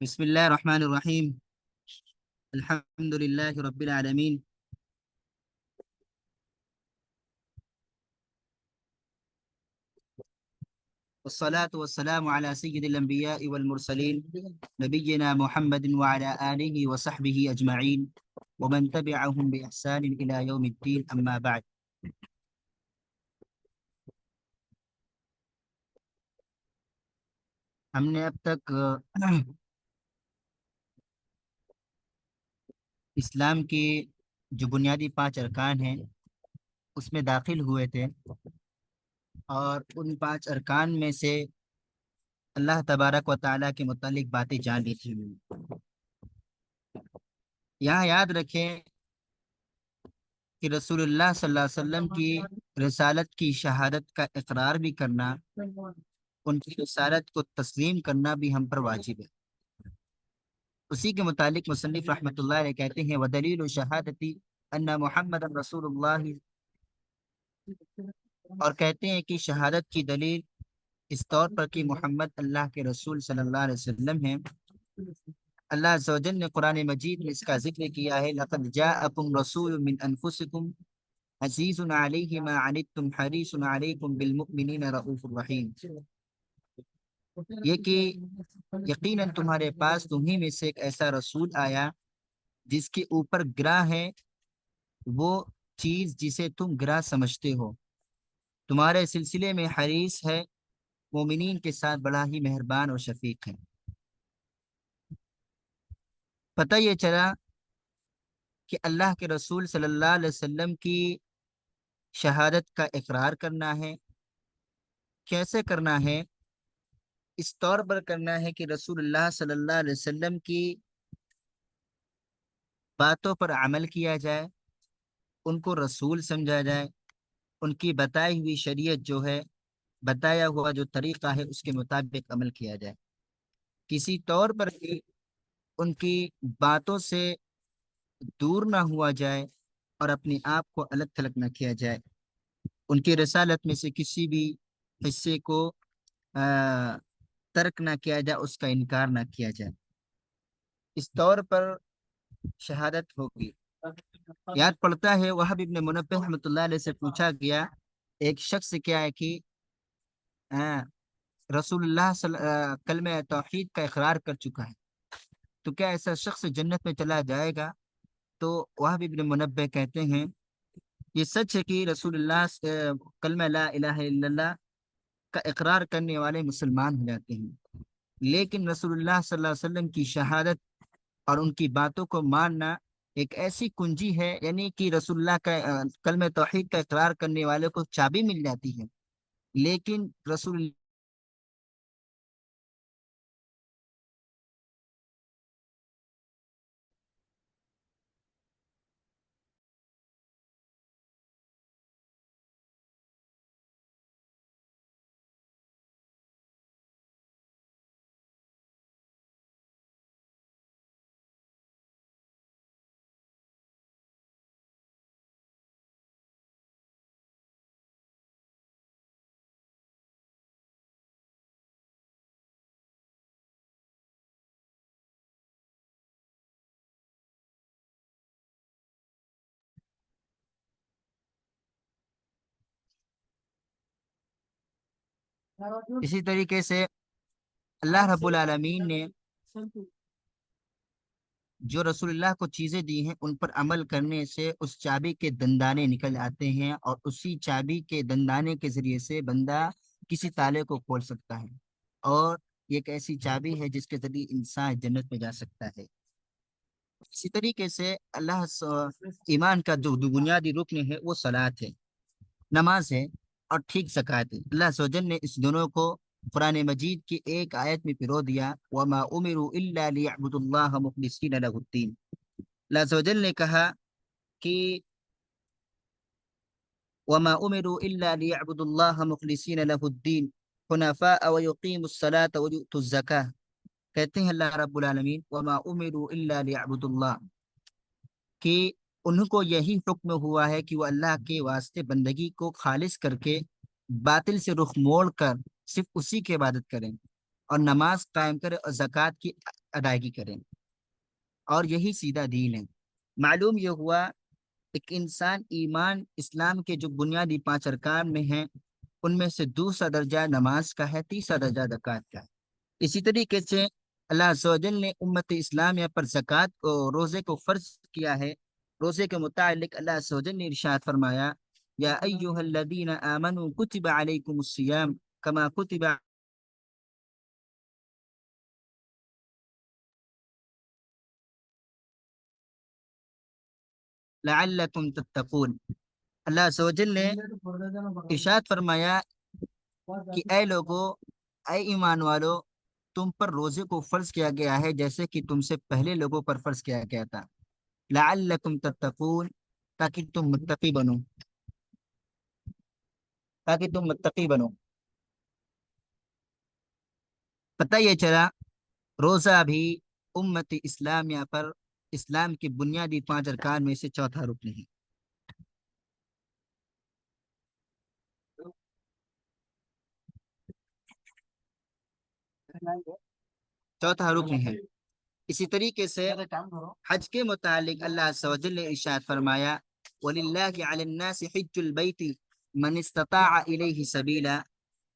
بسم الله الرحمن الرحيم. الحمد لله رب العالمين، والصلاة والسلام على سيد الأنبياء والمرسلين نبينا محمد وعلى آله وصحبه أجمعين ومن تبعهم بإحسان إلى يوم الدين، أما بعد. ہم نے اب تک اسلام کے جو بنیادی 5 ارکان ہیں اس میں داخل ہوئے تھے، اور ان 5 ارکان میں سے اللہ تبارک و تعالیٰ کے متعلق باتیں جان لی تھی۔ یہاں یاد رکھیں کہ رسول اللہ صلی اللہ علیہ وسلم کی رسالت کی شہادت کا اقرار بھی کرنا، ان کی رسالت کو تسلیم کرنا بھی ہم پر واجب ہے۔ اسی کے متعلق مصنف رحمۃ اللہ علیہ کہتے ہیں وَدَلِيلُ شَهَادَةِ أَنَّ مُحَمَّدًا رسول اللہ، اور کہتے ہیں کہ شہادت کی دلیل اس طور پر کہ محمد اللہ کے رسول صلی اللہ علیہ وسلم ہیں۔ اللہ عز و جل نے قرآن مجید میں اس کا ذکر کیا ہے لَقَدْ جَاءَكُمْ رَسُولٌ مِّنْ أَنفُسِكُمْ عزیز علیہ ما عنتم حریص علیکم بالمؤمنین رؤوف الرحیم، یہ کہ یقیناً تمہارے پاس تمہیں میں سے ایک ایسا رسول آیا جس کے اوپر گراں ہے وہ چیز جسے تم گراں سمجھتے ہو، تمہارے سلسلے میں حریص ہے، مومنین کے ساتھ بڑا ہی مہربان اور شفیق ہے۔ پتہ یہ چلا کہ اللہ کے رسول صلی اللہ علیہ وسلم کی شہادت کا اقرار کرنا ہے۔ کیسے کرنا ہے؟ اس طور پر کرنا ہے کہ رسول اللہ صلی اللہ علیہ وسلم کی باتوں پر عمل کیا جائے، ان کو رسول سمجھا جائے، ان کی بتائی ہوئی شریعت جو ہے، بتایا ہوا جو طریقہ ہے اس کے مطابق عمل کیا جائے، کسی طور پر بھی ان کی باتوں سے دور نہ ہوا جائے اور اپنے آپ کو الگ تھلگ نہ کیا جائے، ان کی رسالت میں سے کسی بھی حصے کو ترک نہ کیا جائے، اس کا انکار نہ کیا جائے، اس طور پر شہادت ہوگی۔ یاد پڑتا ہے وہب ابن منبہ رحمۃ اللہ علیہ سے پوچھا گیا، ایک شخص کیا ہے کہ رسول اللہ کلمہ توحید کا اقرار کر چکا ہے، تو کیا ایسا شخص جنت میں چلا جائے گا؟ تو وہب ابن منبہ کہتے ہیں یہ سچ ہے کہ رسول اللہ کلمہ لا الہ الا اللہ کا اقرار کرنے والے مسلمان ہو جاتے ہیں، لیکن رسول اللہ صلی اللہ علیہ وسلم کی شہادت اور ان کی باتوں کو ماننا ایک ایسی کنجی ہے، یعنی کہ رسول اللہ کا کلمہ توحید کا اقرار کرنے والے کو چابی مل جاتی ہے، لیکن رسول اسی طریقے سے اللہ رب العالمین نے جو رسول اللہ کو چیزیں دی ہیں ان پر عمل کرنے سے اس چابی کے دندانے نکل آتے ہیں، اور اسی چابی کے دندانے کے ذریعے سے بندہ کسی تالے کو کھول سکتا ہے، اور یہ ایک ایسی چابی ہے جس کے ذریعے انسان جنت میں جا سکتا ہے۔ اسی طریقے سے ایمان کا جو بنیادی رکن ہے وہ صلاۃ ہے، نماز ہے، اور ٹھیک زکوٰۃ ہے۔ اللہ عز و جل نے اس دونوں کو قرآن مجید کی ایک آیت میں پرو دیا وَمَا أُمِرُوا إِلَّا لِيَعْبُدُوا اللَّهَ مُخْلِصِينَ لَهُ الدِّينَ۔ اللہ عز و جل نے کہا کہ وَمَا أُمِرُوا إِلَّا لِيَعْبُدُوا اللَّهَ مُخْلِصِينَ لَهُ الدِّينَ حُنَفَاءَ وَيُقِيمُوا الصَّلَاةَ وَيُؤْتُوا الزَّكَاةَ، کہتے ہیں اللہ رب العالمین وَمَا أُمِرُوا إِلَّا لِيَعْبُدُوا اللَّهَ، کہ ان کو یہی حکم ہوا ہے کہ وہ اللہ کے واسطے بندگی کو خالص کر کے باطل سے رخ موڑ کر صرف اسی کی عبادت کریں، اور نماز قائم کریں اور زکوٰۃ کی ادائیگی کریں، اور یہی سیدھا دین ہے۔ معلوم یہ ہوا ایک انسان ایمان اسلام کے جو بنیادی 5 ارکان میں ہیں، ان میں سے دوسرا درجہ نماز کا ہے، تیسرا درجہ زکوٰۃ کا ہے۔ اسی طریقے سے اللہ عز و جل نے امت اسلامیہ پر زکوٰۃ کو، روزے کو فرض کیا ہے۔ روزے کے متعلق اللہ عز و جل نے ارشاد فرمایا، یا ایھا الذین آمنوا کتب علیکم الصیام کما کتب لعلکم تتقون۔ اللہ عز و جل نے ارشاد فرمایا کہ اے لوگو، اے ایمان والو، تم پر روزے کو فرض کیا گیا ہے جیسے کہ تم سے پہلے لوگوں پر فرض کیا گیا تھا، لعلکم تتقون، تاکہ تم متقی بنو، تاکہ تم متقی بنو۔ پتہ یہ چلا روزہ بھی امت اسلامیہ پر اسلام کے بنیادی 5 ارکان میں سے چوتھا رکن ہے۔ چوتھا رکن ہے۔ اسی طریقے سے حج کے متعلق اللہ عز و جل نے ارشاد فرمایا، وَلِلَّهِ عَلَى النَّاسِ حِجُّ الْبَيْتِ مَنِ اسْتَطَاعَ إِلَيْهِ سَبِيلًا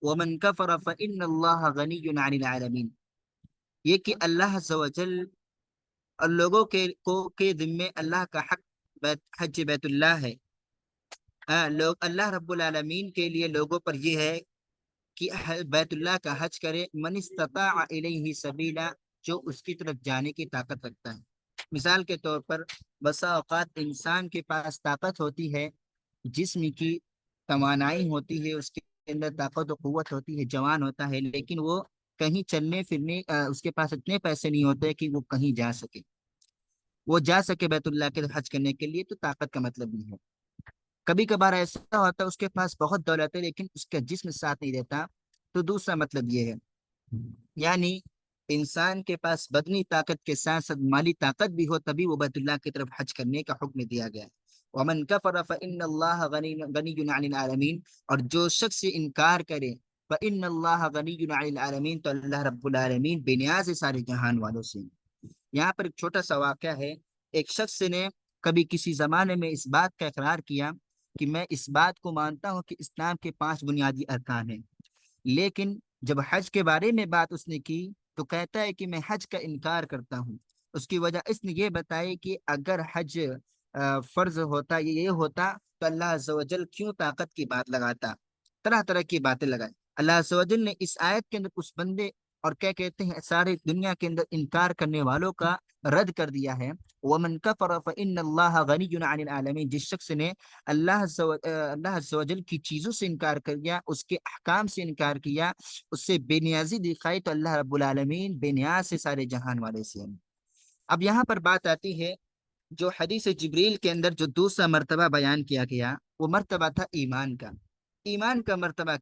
وَمَنْ كَفَرَ فَإِنَّ اللَّهَ غَنِيٌّ عَنِ الْعَالَمِينَ۔ یہ کہ اللہ عز و جل اور لوگوں کے ذمے اللہ کا حق حج بیت اللہ ہے۔ لوگ اللہ رب العالمین کے لیے لوگوں پر یہ ہے کہ بیت اللہ کا حج کرے، من استطاع الیہ سبیلا، جو اس کی طرف جانے کی طاقت رکھتا ہے۔ مثال کے طور پر بسا اوقات انسان کے پاس طاقت ہوتی ہے، جسم کی توانائی ہوتی ہے، اس کے اندر طاقت و قوت ہوتی ہے، جوان ہوتا ہے، لیکن وہ کہیں چلنے پھرنے اس کے پاس اتنے پیسے نہیں ہوتے کہ وہ کہیں جا سکے، وہ جا سکے بیت اللہ کے حج کرنے کے لیے، تو طاقت کا مطلب نہیں ہے۔ کبھی کبھار ایسا ہوتا ہے اس کے پاس بہت دولت ہے لیکن اس کا جسم ساتھ نہیں دیتا، تو دوسرا مطلب یہ ہے، یعنی انسان کے پاس بدنی طاقت کے ساتھ ساتھ مالی طاقت بھی ہو تبھی وہ بیت اللہ کی طرف حج کرنے کا حکم دیا گیا ہے۔ وَمَنْ كَفَرَ فَإِنَّ اللَّهَ غَنِيٌّ عَنِ الْعَالَمِينَ، اور جو شخص انکار کرے، فَإِنَّ اللَّهَ غَنِيٌّ عَنِ الْعَالَمِينَ، تو اللہ رب العالمین بے نیاز ہے سارے جہان والوں سے۔ یہاں پر ایک چھوٹا سا واقعہ ہے۔ ایک شخص نے کبھی کسی زمانے میں اس بات کا اقرار کیا کہ میں اس بات کو مانتا ہوں کہ اسلام کے 5 بنیادی ارکان ہیں، لیکن جب حج کے بارے میں بات اس نے کی تو کہتا ہے کہ میں حج کا انکار کرتا ہوں۔ اس کی وجہ اس نے یہ بتائی کہ اگر حج فرض ہوتا، یہ ہوتا، تو اللہ عز و جل کیوں طاقت کی بات لگاتا، طرح طرح کی باتیں لگائیں۔ اللہ عز و جل نے اس آیت کے اندر اس بندے اور کیا کہتے ہیں سارے دنیا کے اندر انکار کرنے والوں کا رد کر دیا ہے۔ وَمَنْ كَفَرَ فَإِنَّ اللَّهَ غَنِيٌّ عَنِ الْعَالَمِينَ، جس شخص نے اللہ عز و جل کی چیزوں سے انکار کر دیا، اس کے احکام سے انکار کیا، اس سے بے نیازی دکھائی، تو اللہ رب العالمین بے نیاز سے سارے جہان والے سے ہیں۔ اب یہاں پر بات آتی ہے، جو حدیث جبریل کے اندر جو دوسرا مرتبہ بیان کیا گیا، وہ مرتبہ تھا ایمان کا۔ ایمان کا مرتبہ،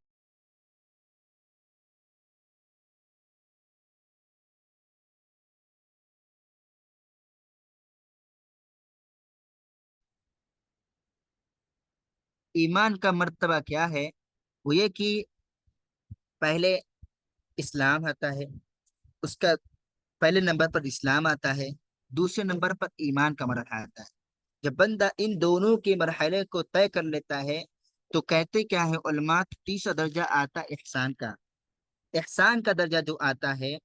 ایمان کا مرتبہ کیا ہے؟ وہ یہ کہ پہلے اسلام آتا ہے، اس کا پہلے نمبر پر اسلام آتا ہے، دوسرے نمبر پر ایمان کا مرحلہ آتا ہے۔ جب بندہ ان دونوں کے مرحلے کو طے کر لیتا ہے تو کہتے کیا ہے علماء، تیسرا درجہ آتا ہے احسان کا۔ احسان کا درجہ جو آتا ہے،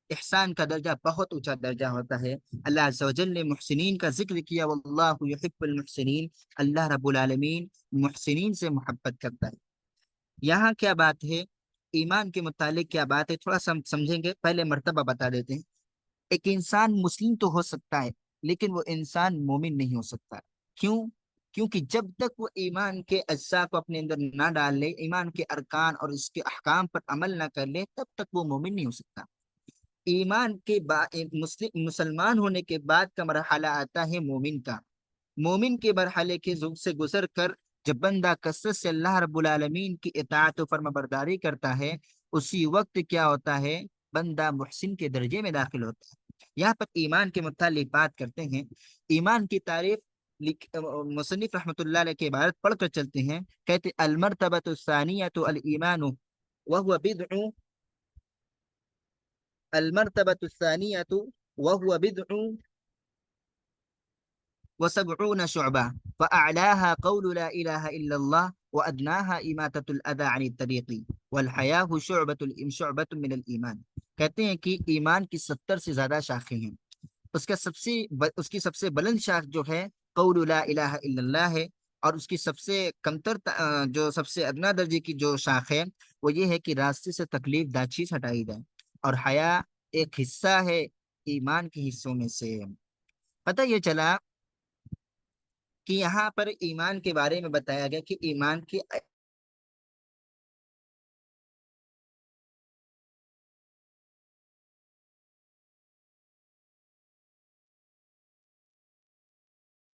احسان کا درجہ بہت اونچا درجہ ہوتا ہے۔ اللہ عز و جل نے محسنین کا ذکر کیا، واللہ یحب المحسنین، اللہ رب العالمین محسنین سے محبت کرتا ہے۔ یہاں کیا بات ہے، ایمان کے متعلق کیا بات ہے، تھوڑا سا ہم سمجھیں گے، پہلے مرتبہ بتا دیتے ہیں۔ ایک انسان مسلم تو ہو سکتا ہے لیکن وہ انسان مومن نہیں ہو سکتا۔ کیوں؟ کیونکہ جب تک وہ ایمان کے اجزاء کو اپنے اندر نہ ڈال لے، ایمان کے ارکان اور اس کے احکام پر عمل نہ کر لے، تب تک وہ مومن نہیں ہو سکتا۔ ایمان کے بعد مسلمان ہونے کے بعد کا مرحلہ آتا ہے مومن کا۔ مومن کے مرحلے کے سے گزر کر جب بندہ کثرت سے اللہ رب العالمین کی اطاعت و فرما برداری کرتا ہے، اسی وقت کیا ہوتا ہے، بندہ محسن کے درجے میں داخل ہوتا ہے۔ یہاں پر ایمان کے متعلق بات کرتے ہیں۔ ایمان کی تعریف مصنف رحمۃ اللہ علیہ کی عبارت پڑھ کر چلتے ہیں، کہتے المرتبۃ الثانیۃ الایمان وهو بدع، المرتبۃ الثانیۃ وهو بدع وسبعون شعبہ، فأعلاها قول لا الہ الا اللہ وادناها اماطۃ الاذى عن الطریق والحیاء شعبۃ من الایمان۔ کہتے ہیں کہ ایمان کی 70 سے زیادہ شاخیں ہیں، اس کی سب سے بلند شاخ جو ہے قول لا الہ الا اللہ ہے، اور اس کی سب سے کمتر جو سب سے ادنا درجے کی جو شاخ ہے وہ یہ ہے کہ راستے سے تکلیف دہ چیز ہٹائی جائے، اور حیا ایک حصہ ہے ایمان کے حصوں میں سے۔ پتہ یہ چلا کہ یہاں پر ایمان کے بارے میں بتایا گیا کہ ایمان کی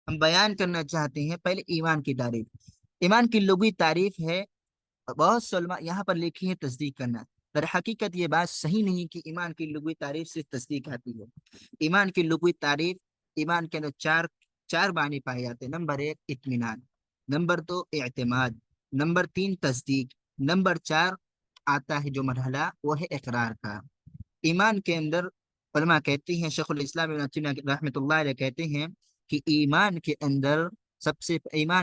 ہم بیان کرنا چاہتے ہیں پہلے ایمان کی تعریف۔ ایمان کی لغوی تعریف ہے، بہت سے علماء یہاں پر لکھی ہے تصدیق کرنا، در حقیقت یہ بات صحیح نہیں کہ ایمان کی لغوی تعریف صرف تصدیق آتی ہے۔ ایمان کی لغوی تعریف، ایمان کے اندر چار معنی پائے جاتے ہیں۔ نمبر 1 اطمینان، نمبر 2 اعتماد، نمبر 3 تصدیق، نمبر 4 آتا ہے جو مرحلہ وہ ہے اقرار کا۔ ایمان کے اندر علماء کہتے ہیں، شیخ الاسلام ابن تیمیہ رحمۃ اللہ علیہ کہتے ہیں کہ ایمان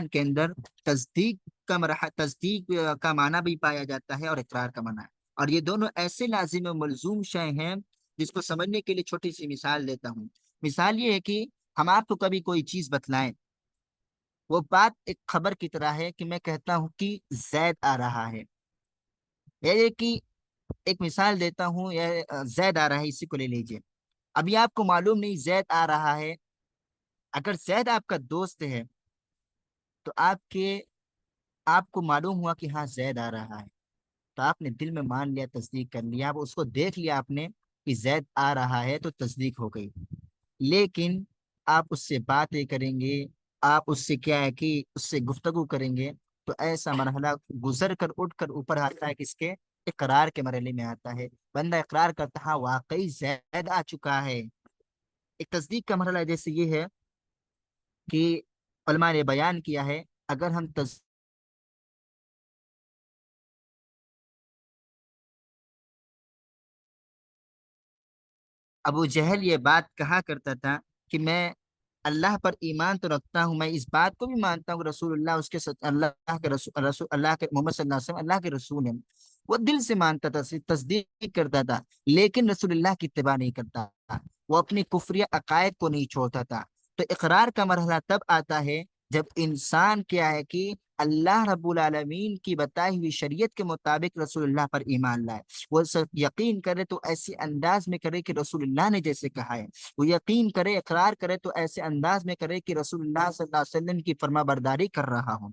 کے اندر تصدیق کا معنی بھی پایا جاتا ہے اور اقرار کا معنی، اور یہ دونوں ایسے لازم و ملزوم شے ہیں جس کو سمجھنے کے لیے چھوٹی سی مثال دیتا ہوں۔ مثال یہ ہے کہ ہم آپ کو کبھی کوئی چیز بتلائیں، وہ بات ایک خبر کی طرح ہے کہ میں کہتا ہوں کہ زید آ رہا ہے، یہ کہ ایک مثال دیتا ہوں، یہ زید آ رہا ہے، اسی کو لے لیجئے۔ ابھی آپ کو معلوم نہیں زید آ رہا ہے، اگر زید آپ کا دوست ہے تو آپ کو معلوم ہوا کہ ہاں زید آ رہا ہے، تو آپ نے دل میں مان لیا، تصدیق کر لیا، اب اس کو دیکھ لیا آپ نے کہ زید آ رہا ہے تو تصدیق ہو گئی۔ لیکن آپ اس سے باتیں کریں گے، آپ اس سے کیا ہے کہ اس سے گفتگو کریں گے، تو ایسا مرحلہ گزر کر اٹھ کر اوپر آتا ہے، کس کے؟ اقرار کے مرحلے میں آتا ہے۔ بندہ اقرار کرتا ہاں واقعی زید آ چکا ہے۔ ایک تصدیق کا مرحلہ جیسے یہ ہے کہ علماء نے بیان کیا ہے، اگر ہم ابو جہل یہ بات کہا کرتا تھا کہ میں اللہ پر ایمان تو رکھتا ہوں، میں اس بات کو بھی مانتا ہوں کہ رسول اللہ اللہ کے اللہ کے محمد صلی اللہ علیہ وسلم اللہ کے رسول ہیں، وہ دل سے مانتا تھا، صرف تصدیق کرتا تھا، لیکن رسول اللہ کی اتباع نہیں کرتا تھا، وہ اپنی کفریہ عقائد کو نہیں چھوڑتا تھا۔ تو اقرار کا مرحلہ تب آتا ہے جب انسان کیا ہے کہ اللہ رب العالمین کی بتائی ہوئی شریعت کے مطابق رسول اللہ پر ایمان لائے، وہ صرف یقین کرے تو ایسے انداز میں کرے کہ رسول اللہ نے جیسے کہا ہے، وہ یقین کرے، اقرار کرے تو ایسے انداز میں کرے کہ رسول اللہ صلی اللہ علیہ وسلم کی فرما برداری کر رہا ہوں۔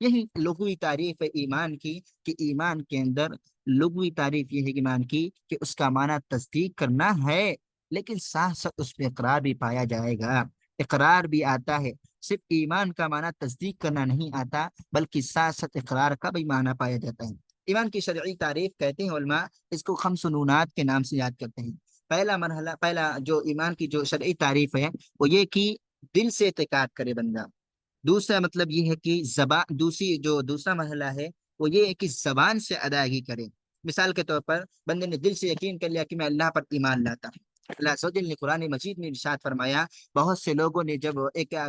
یہی لغوی تعریف ہے ایمان کی، کہ ایمان کے اندر لغوی تعریف یہ ہے ایمان کی کہ اس کا معنی تصدیق کرنا ہے، لیکن ساتھ ساتھ اس میں اقرار بھی پایا جائے گا، اقرار بھی آتا ہے، صرف ایمان کا معنی تصدیق کرنا نہیں آتا، بلکہ ساتھ ساتھ اقرار کا بھی معنی پایا جاتا ہے۔ ایمان کی شرعی تعریف کہتے ہیں علماء، اس کو خمس نونات کے نام سے یاد کرتے ہیں۔ پہلا جو ایمان کی جو شرعی تعریف ہے وہ یہ کہ دل سے اعتقاد کرے بندہ، دوسرا مطلب یہ ہے کہ دوسرا مرحلہ ہے وہ یہ ہے کہ زبان سے ادائیگی کرے۔ مثال کے طور پر بندے نے دل سے یقین کر لیا کہ میں اللہ پر ایمان لاتا ہوں، اللہ عز و جل نے قرآن مجید میں ارشاد فرمایا، بہت سے لوگوں نے جب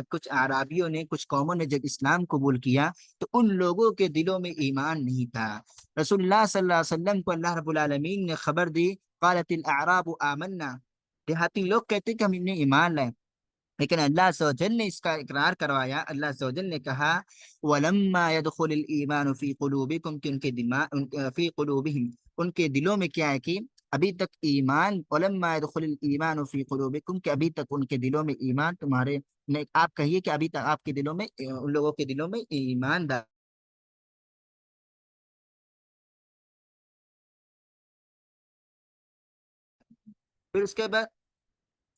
کچھ اعرابیوں نے، کچھ قوموں نے جب اسلام قبول کیا تو ان لوگوں کے دلوں میں ایمان نہیں تھا۔ رسول اللہ صلی اللہ علیہ وسلم کو اللہ رب العالمین نے خبر دی، قالت الاعراب آمنا، دیہاتی لوگ کہتے کہ ہم نے ایمان لائے، لیکن اللہ عز و جل نے اس کا اقرار کروایا۔ اللہ عز و جل نے کہا وَلَمَّا يَدْخُلِ الْإِيمَانُ فِي قُلُوبِكُمْ، کہ فی قلوبہم، ان کے دلوں میں کیا ہے کہ ابھی تک ایمان، وَلَمَّا يَدْخُلِ الْإِيمَانُ فِي قُلُوبِكُمْ، کہ ابھی تک ان کے دلوں میں ایمان تمہارے آپ کہیے کہ ابھی تک آپ کے دلوں میں، ان لوگوں کے دلوں میں ایمان پھر اس کے بعد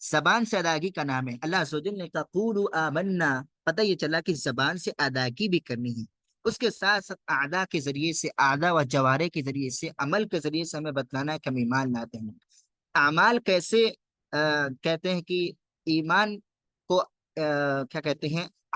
زبان سے ادائیگی کا نام ہے۔ اللہ عز و جل نے کہا قولوا آمنا، پتہ یہ چلا کہ زبان سے ادائیگی بھی کرنی ہے، اس کے ساتھ ساتھ اعضاء کے ذریعے سے، اعضاء و جوارے کے ذریعے سے، عمل کے ذریعے سے ہمیں بتلانا ہے کہ ہم ایمان لاتے ہیں۔ اعمال کیسے کہتے ہیں کہ ایمان کو کیا کہتے ہیں،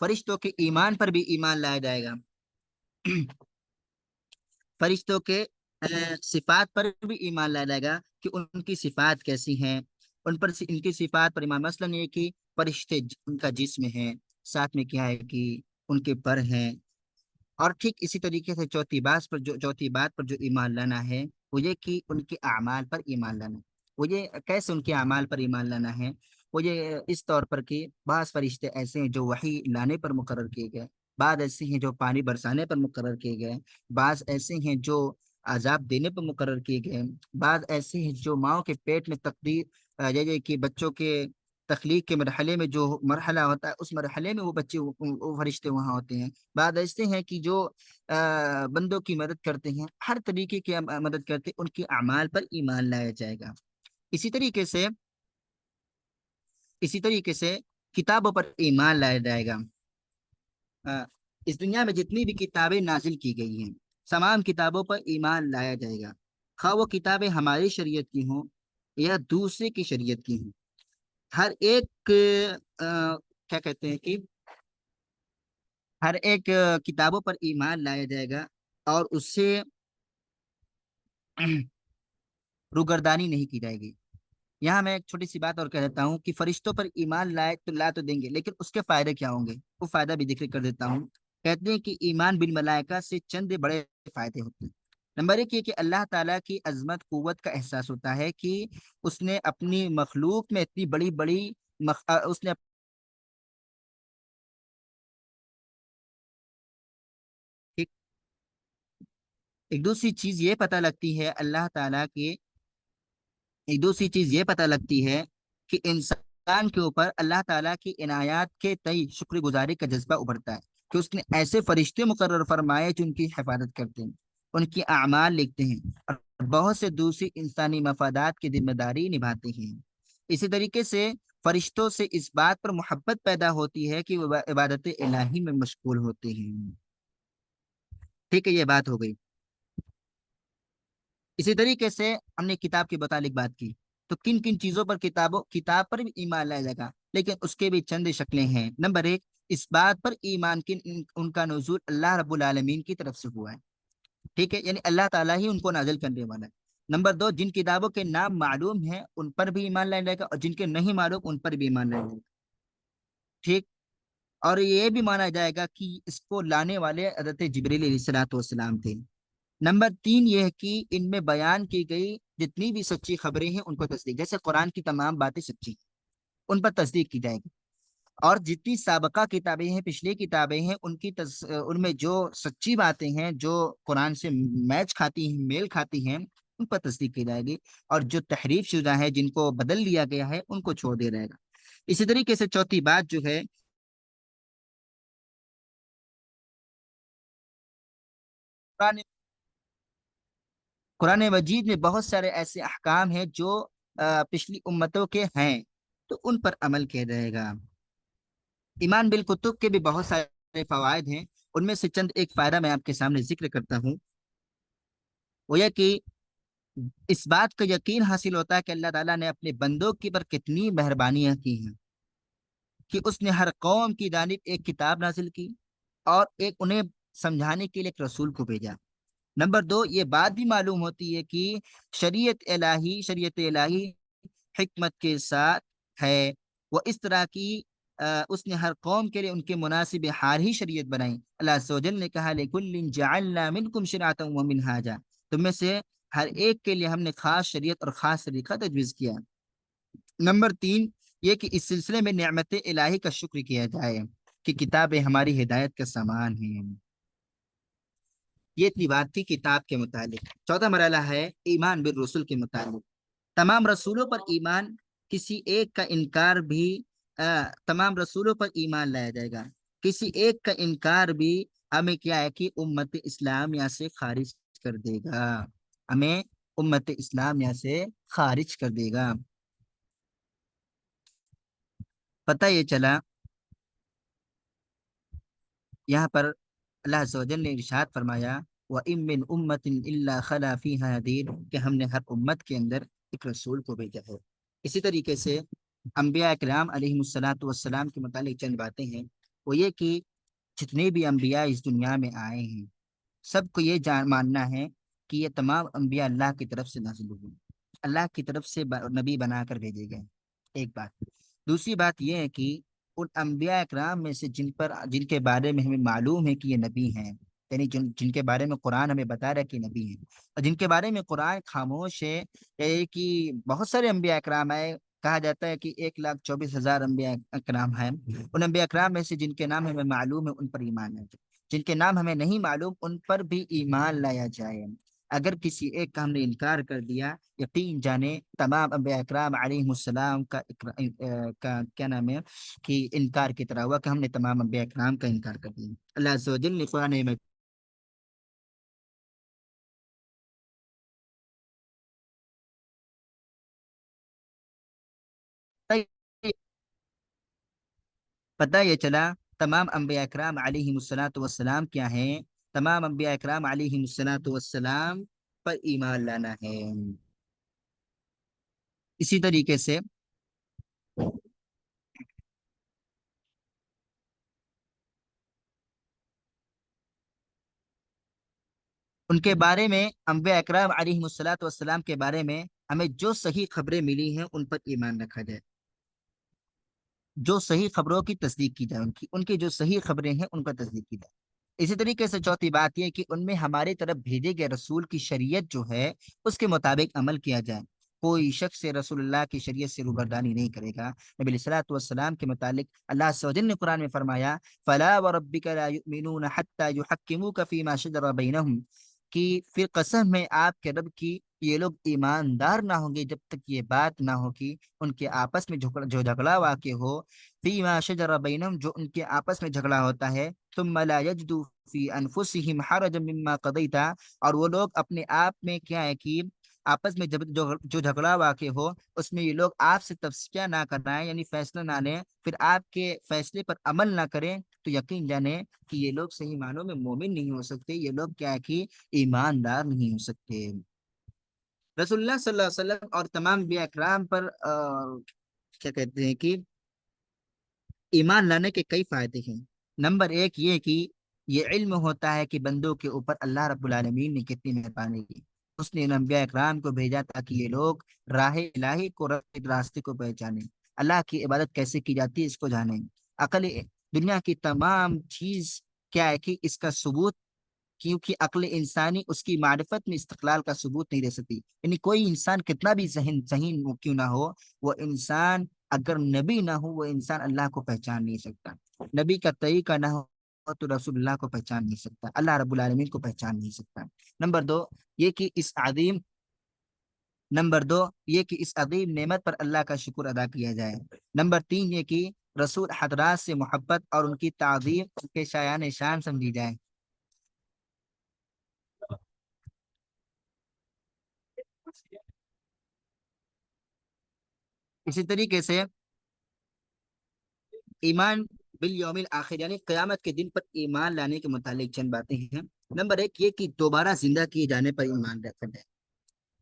فرشتوں کے ایمان پر بھی ایمان لایا جائے گا، فرشتوں کے صفات پر بھی ایمان لایا جائے گا کہ ان کی صفات کیسی ہیں، ان کی صفات پر ایمان، مثلاً یہ کہ فرشتے ان کا جسم ہے، ساتھ میں کیا ہے کہ ان کے پر ہیں، اور ٹھیک اسی طریقے سے چوتھی بات پر جو ایمان لانا ہے وہ یہ کہ ان کے اعمال پر ایمان لانا، وہ یہ کیسے ان کے اعمال پر ایمان لانا ہے، وہ یہ اس طور پر کہ بعض فرشتے ایسے ہیں جو وحی لانے پر مقرر کیے گئے، بعض ایسے ہیں جو پانی برسانے پر مقرر کیے گئے، بعض ایسے ہیں جو عذاب دینے پر مقرر کیے گئے، بعض ایسے ہیں جو ماؤں کے پیٹ میں تقدیر یہ کہ بچوں کے تخلیق کے مرحلے میں جو مرحلہ ہوتا ہے اس مرحلے میں وہ بچے وہ فرشتے وہاں ہوتے ہیں، بعد ایسے ہیں کہ جو بندوں کی مدد کرتے ہیں، ہر طریقے کی مدد کرتے ہیں، ان کے اعمال پر ایمان لایا جائے گا۔ اسی طریقے سے اسی طریقے سے کتابوں پر ایمان لایا جائے گا۔ اس دنیا میں جتنی بھی کتابیں نازل کی گئی ہیں تمام کتابوں پر ایمان لایا جائے گا، خواہ وہ کتابیں ہماری شریعت کی ہوں یا دوسرے کی شریعت کی ہوں، ہر ایک کیا کہتے ہیں کہ ہر ایک کتابوں پر ایمان لایا جائے گا، اور اس سے روگردانی نہیں کی جائے گی۔ یہاں میں ایک چھوٹی سی بات اور کہہ دیتا ہوں کہ فرشتوں پر ایمان لا تو دیں گے، لیکن اس کے فائدے کیا ہوں گے وہ فائدہ بھی ذکر کر دیتا ہوں۔ کہتے ہیں کہ ایمان بالملائکہ سے چند بڑے فائدے ہوتے ہیں۔ نمبر ایک یہ کہ اللہ تعالیٰ کی عظمت قوت کا احساس ہوتا ہے کہ اس نے اپنی مخلوق میں اتنی بڑی بڑی اس نے ایک ایک دوسری چیز یہ پتہ لگتی ہے اللہ تعالیٰ کی ایک دوسری چیز یہ پتہ لگتی ہے کہ انسان کے اوپر اللہ تعالیٰ کی عنایات کے تئیں شکر گزاری کا جذبہ ابھرتا ہے کہ اس نے ایسے فرشتے مقرر فرمائے جو ان کی حفاظت کرتے ہیں، ان کی اعمال لکھتے ہیں، اور بہت سے دوسری انسانی مفادات کی ذمہ داری نبھاتے ہیں۔ اسی طریقے سے فرشتوں سے اس بات پر محبت پیدا ہوتی ہے کہ وہ عبادت الہی میں مشغول ہوتے ہیں۔ ٹھیک ہے، یہ بات ہو گئی۔ اسی طریقے سے ہم نے کتاب کے متعلق بات کی، تو کن کن چیزوں پر کتاب پر بھی ایمان لایا جائے گا، لیکن اس کے بھی چند شکلیں ہیں۔ نمبر ایک، اس بات پر ایمان کی ان کا نزول اللہ رب العالمین کی طرف سے ہوا ہے، ٹھیک ہے، یعنی اللہ تعالیٰ ہی ان کو نازل کرنے والا ہے۔ نمبر دو، جن کتابوں کے نام معلوم ہیں ان پر بھی ایمان لایا جائے گا، اور جن کے نہیں معلوم ان پر بھی ایمان لایا جائے گا، ٹھیک، اور یہ بھی مانا جائے گا کہ اس کو لانے والے حضرت جبریل علیہ الصلوۃ والسلام تھے۔ نمبر تین یہ ہے کہ ان میں بیان کی گئی جتنی بھی سچی خبریں ہیں ان کو تصدیق، جیسے قرآن کی تمام باتیں سچی ہیں، ان پر تصدیق کی جائے گی، اور جتنی سابقہ کتابیں ہیں، پچھلی کتابیں ہیں، ان میں جو سچی باتیں ہیں جو قرآن سے میچ کھاتی ہیں، میل کھاتی ہیں، ان پر تصدیق کی جائے گی، اور جو تحریف شدہ ہے، جن کو بدل لیا گیا ہے، ان کو چھوڑ دیا جائے گا۔ اسی طریقے سے چوتھی بات جو ہے، قرآن قرآن مجید میں بہت سارے ایسے احکام ہیں جو پچھلی امتوں کے ہیں، تو ان پر عمل کیا جائے گا۔ ایمان بالکتب کے بھی بہت سارے فوائد ہیں، ان میں سے چند ایک فائدہ میں آپ کے سامنے ذکر کرتا ہوں، وہ یہ کہ اس بات کا یقین حاصل ہوتا ہے کہ اللہ تعالیٰ نے اپنے بندوں کی پر کتنی مہربانیاں کی ہیں کہ اس نے ہر قوم کی جانب ایک کتاب نازل کی، اور انہیں سمجھانے کے لیے ایک رسول کو بھیجا۔ نمبر دو، یہ بات بھی معلوم ہوتی ہے کہ شریعت الہی حکمت کے ساتھ ہے، وہ اس طرح کی اس نے ہر قوم کے لیے ان کے مناسب حال ہی شریعت بنائی۔ اللہ عز و جل نے کہا لِكُلٍّ جَعَلْنَا مِنْكُمْ شِرْعَةً وَمِنْهَاجًا، تم میں سے ہر ایک کے لیے ہم نے خاص شریعت اور خاص طریقہ تجویز کیا۔ نمبر تین، یہ کہ اس سلسلے میں نعمت الہی کا شکر کیا جائے کہ کتابیں ہماری ہدایت کا سامان ہیں۔ یہ اتنی بات تھی کتاب کے متعلق۔ چوتھا مرحلہ ہے ایمان بالرسول کے متعلق۔ تمام رسولوں پر ایمان، کسی ایک کا انکار بھی تمام رسولوں پر ایمان لایا جائے گا، کسی ایک کا انکار بھی ہمیں کیا ہے کہ امت اسلامیہ سے خارج کر دے گا، ہمیں امت اسلامیہ سے خارج کر دے گا۔ پتہ یہ چلا یہاں پر اللہ عز و جل نے ارشاد فرمایا وَإِن مِّنْ أُمَّةٍ إِلَّا خَلَا فِيهَا نَذِيرٌ، کہ ہم نے ہر امت کے اندر ایک رسول کو بھیجا ہے۔ اسی طریقے سے انبیاء کرام علیہم الصلاۃ والسلام کے متعلق چند باتیں ہیں۔ وہ یہ کہ جتنے بھی انبیاء اس دنیا میں آئے ہیں، سب کو یہ ماننا ہے کہ یہ تمام انبیاء اللہ کی طرف سے نازل ہوئے، اللہ کی طرف سے نبی بنا کر بھیجے گئے، ایک بات۔ دوسری بات یہ ہے کہ ان انبیاء اکرام میں سے جن کے بارے میں ہمیں معلوم ہے کہ یہ نبی ہیں، یعنی جن کے بارے میں قرآن ہمیں بتا رہا ہے کہ نبی ہیں، اور جن کے بارے میں قرآن خاموش ہے، یہ کہ بہت سارے انبیاء اکرام آئے، کہا جاتا ہے کہ 1,24,000 انبیاء اکرام ہیں، ان انبیاء اکرام میں سے جن کے نام ہمیں معلوم ہے ان پر ایمان ہے، جن کے نام ہمیں نہیں معلوم ان پر بھی ایمان لایا جائے۔ اگر کسی ایک کا ہم نے انکار کر دیا، یقین جانے تمام انبیاء اکرام علیہ السلام کا کیا نام ہے کہ انکار کی طرح ہوا کہ ہم نے تمام انبیاء اکرام کا انکار کر دیا۔ اللہ عز و جل نے قرآن میں پتہ یہ چلا تمام انبیاء اکرام علیہ الصلاۃ والسلام کیا ہیں؟ تمام انبیاء اکرام علیہ الصلاۃ والسلام پر ایمان لانا ہے۔ اسی طریقے سے ان کے بارے میں، انبیاء اکرام علیہ الصلاۃ والسلام کے بارے میں ہمیں جو صحیح خبریں ملی ہیں ان پر ایمان رکھا جائے، جو صحیح خبروں کی تصدیق کی جائے، ان کی جو صحیح خبریں ہیں ان پر تصدیق کی جائے۔ اسی طریقے سے چوتھی بات یہ کہ ان میں ہماری طرف بھیجے گئے رسول کی شریعت جو ہے اس کے مطابق عمل کیا جائے۔ کوئی شخص رسول اللہ کی شریعت سے روبردانی نہیں کرے گا۔ نبی علیہ الصلوۃ والسلام کے متعلق اللہ عز و جل نے قرآن میں فرمایا فلا وربک لا یؤمنون حتی یحکموک فیما شجر بینہم، کہ پھر قسم ہے آپ کے رب کی، یہ لوگ ایماندار نہ ہوں گے جب تک یہ بات نہ ہو کہ ان کے آپس میں جو جھگڑا واقع ہو، فیما شجر بینہم، جو ان کے آپس میں جھگڑا ہوتا ہے، ثم لا یجدوا فی انفسہم حرجا مما قضیت، اور وہ لوگ اپنے آپ میں کیا ہے کہ آپس میں جب جو جھگڑا واقع ہو اس میں یہ لوگ آپ سے تفصیہ نہ کرائیں، یعنی فیصلہ نہ لیں، پھر آپ کے فیصلے پر عمل نہ کریں، تو یقین جانیں کہ یہ لوگ صحیح معنوں میں مومن نہیں ہو سکتے، یہ لوگ کیا ہے کہ ایماندار نہیں ہو سکتے۔ رسول اللہ صلی اللہ علیہ وسلم اور تمام انبیاء اکرام پر کیا کہتے ہیں کہ ایمان لانے کے کئی فائدے ہیں۔ نمبر ایک یہ کہ یہ علم ہوتا ہے کہ بندوں کے اوپر اللہ رب العالمین نے کتنی مہربانی کی، اس نے ان انبیاء اکرام کو بھیجا تاکہ یہ لوگ راہ الہی کو، راستے کو پہچانیں، اللہ کی عبادت کیسے کی جاتی ہے اس کو جانیں۔ عقل دنیا کی تمام چیز کیا ہے کہ اس کا ثبوت، کیونکہ عقل انسانی اس کی معرفت میں استقلال کا ثبوت نہیں دے سکتی، یعنی کوئی انسان کتنا بھی ذہین کیوں نہ ہو، وہ انسان اگر نبی نہ ہو وہ انسان اللہ کو پہچان نہیں سکتا، نبی کا طریقہ نہ ہو تو رسول اللہ کو پہچان نہیں سکتا، اللہ رب العالمین کو پہچان نہیں سکتا۔ نمبر دو یہ کہ اس عظیم نمبر دو یہ کہ اس عظیم نعمت پر اللہ کا شکر ادا کیا جائے۔ نمبر تین یہ کہ رسول حضرات سے محبت اور ان کی تعظیم ان کے شایان شان سمجھی جائے۔ اسی طریقے سے ایمان بالیوم الآخر، یعنی قیامت کے دن پر ایمان لانے کے متعلق چند باتیں ہیں۔ نمبر ایک یہ کہ دوبارہ زندہ کیے جانے پر ایمان رکھا جائے،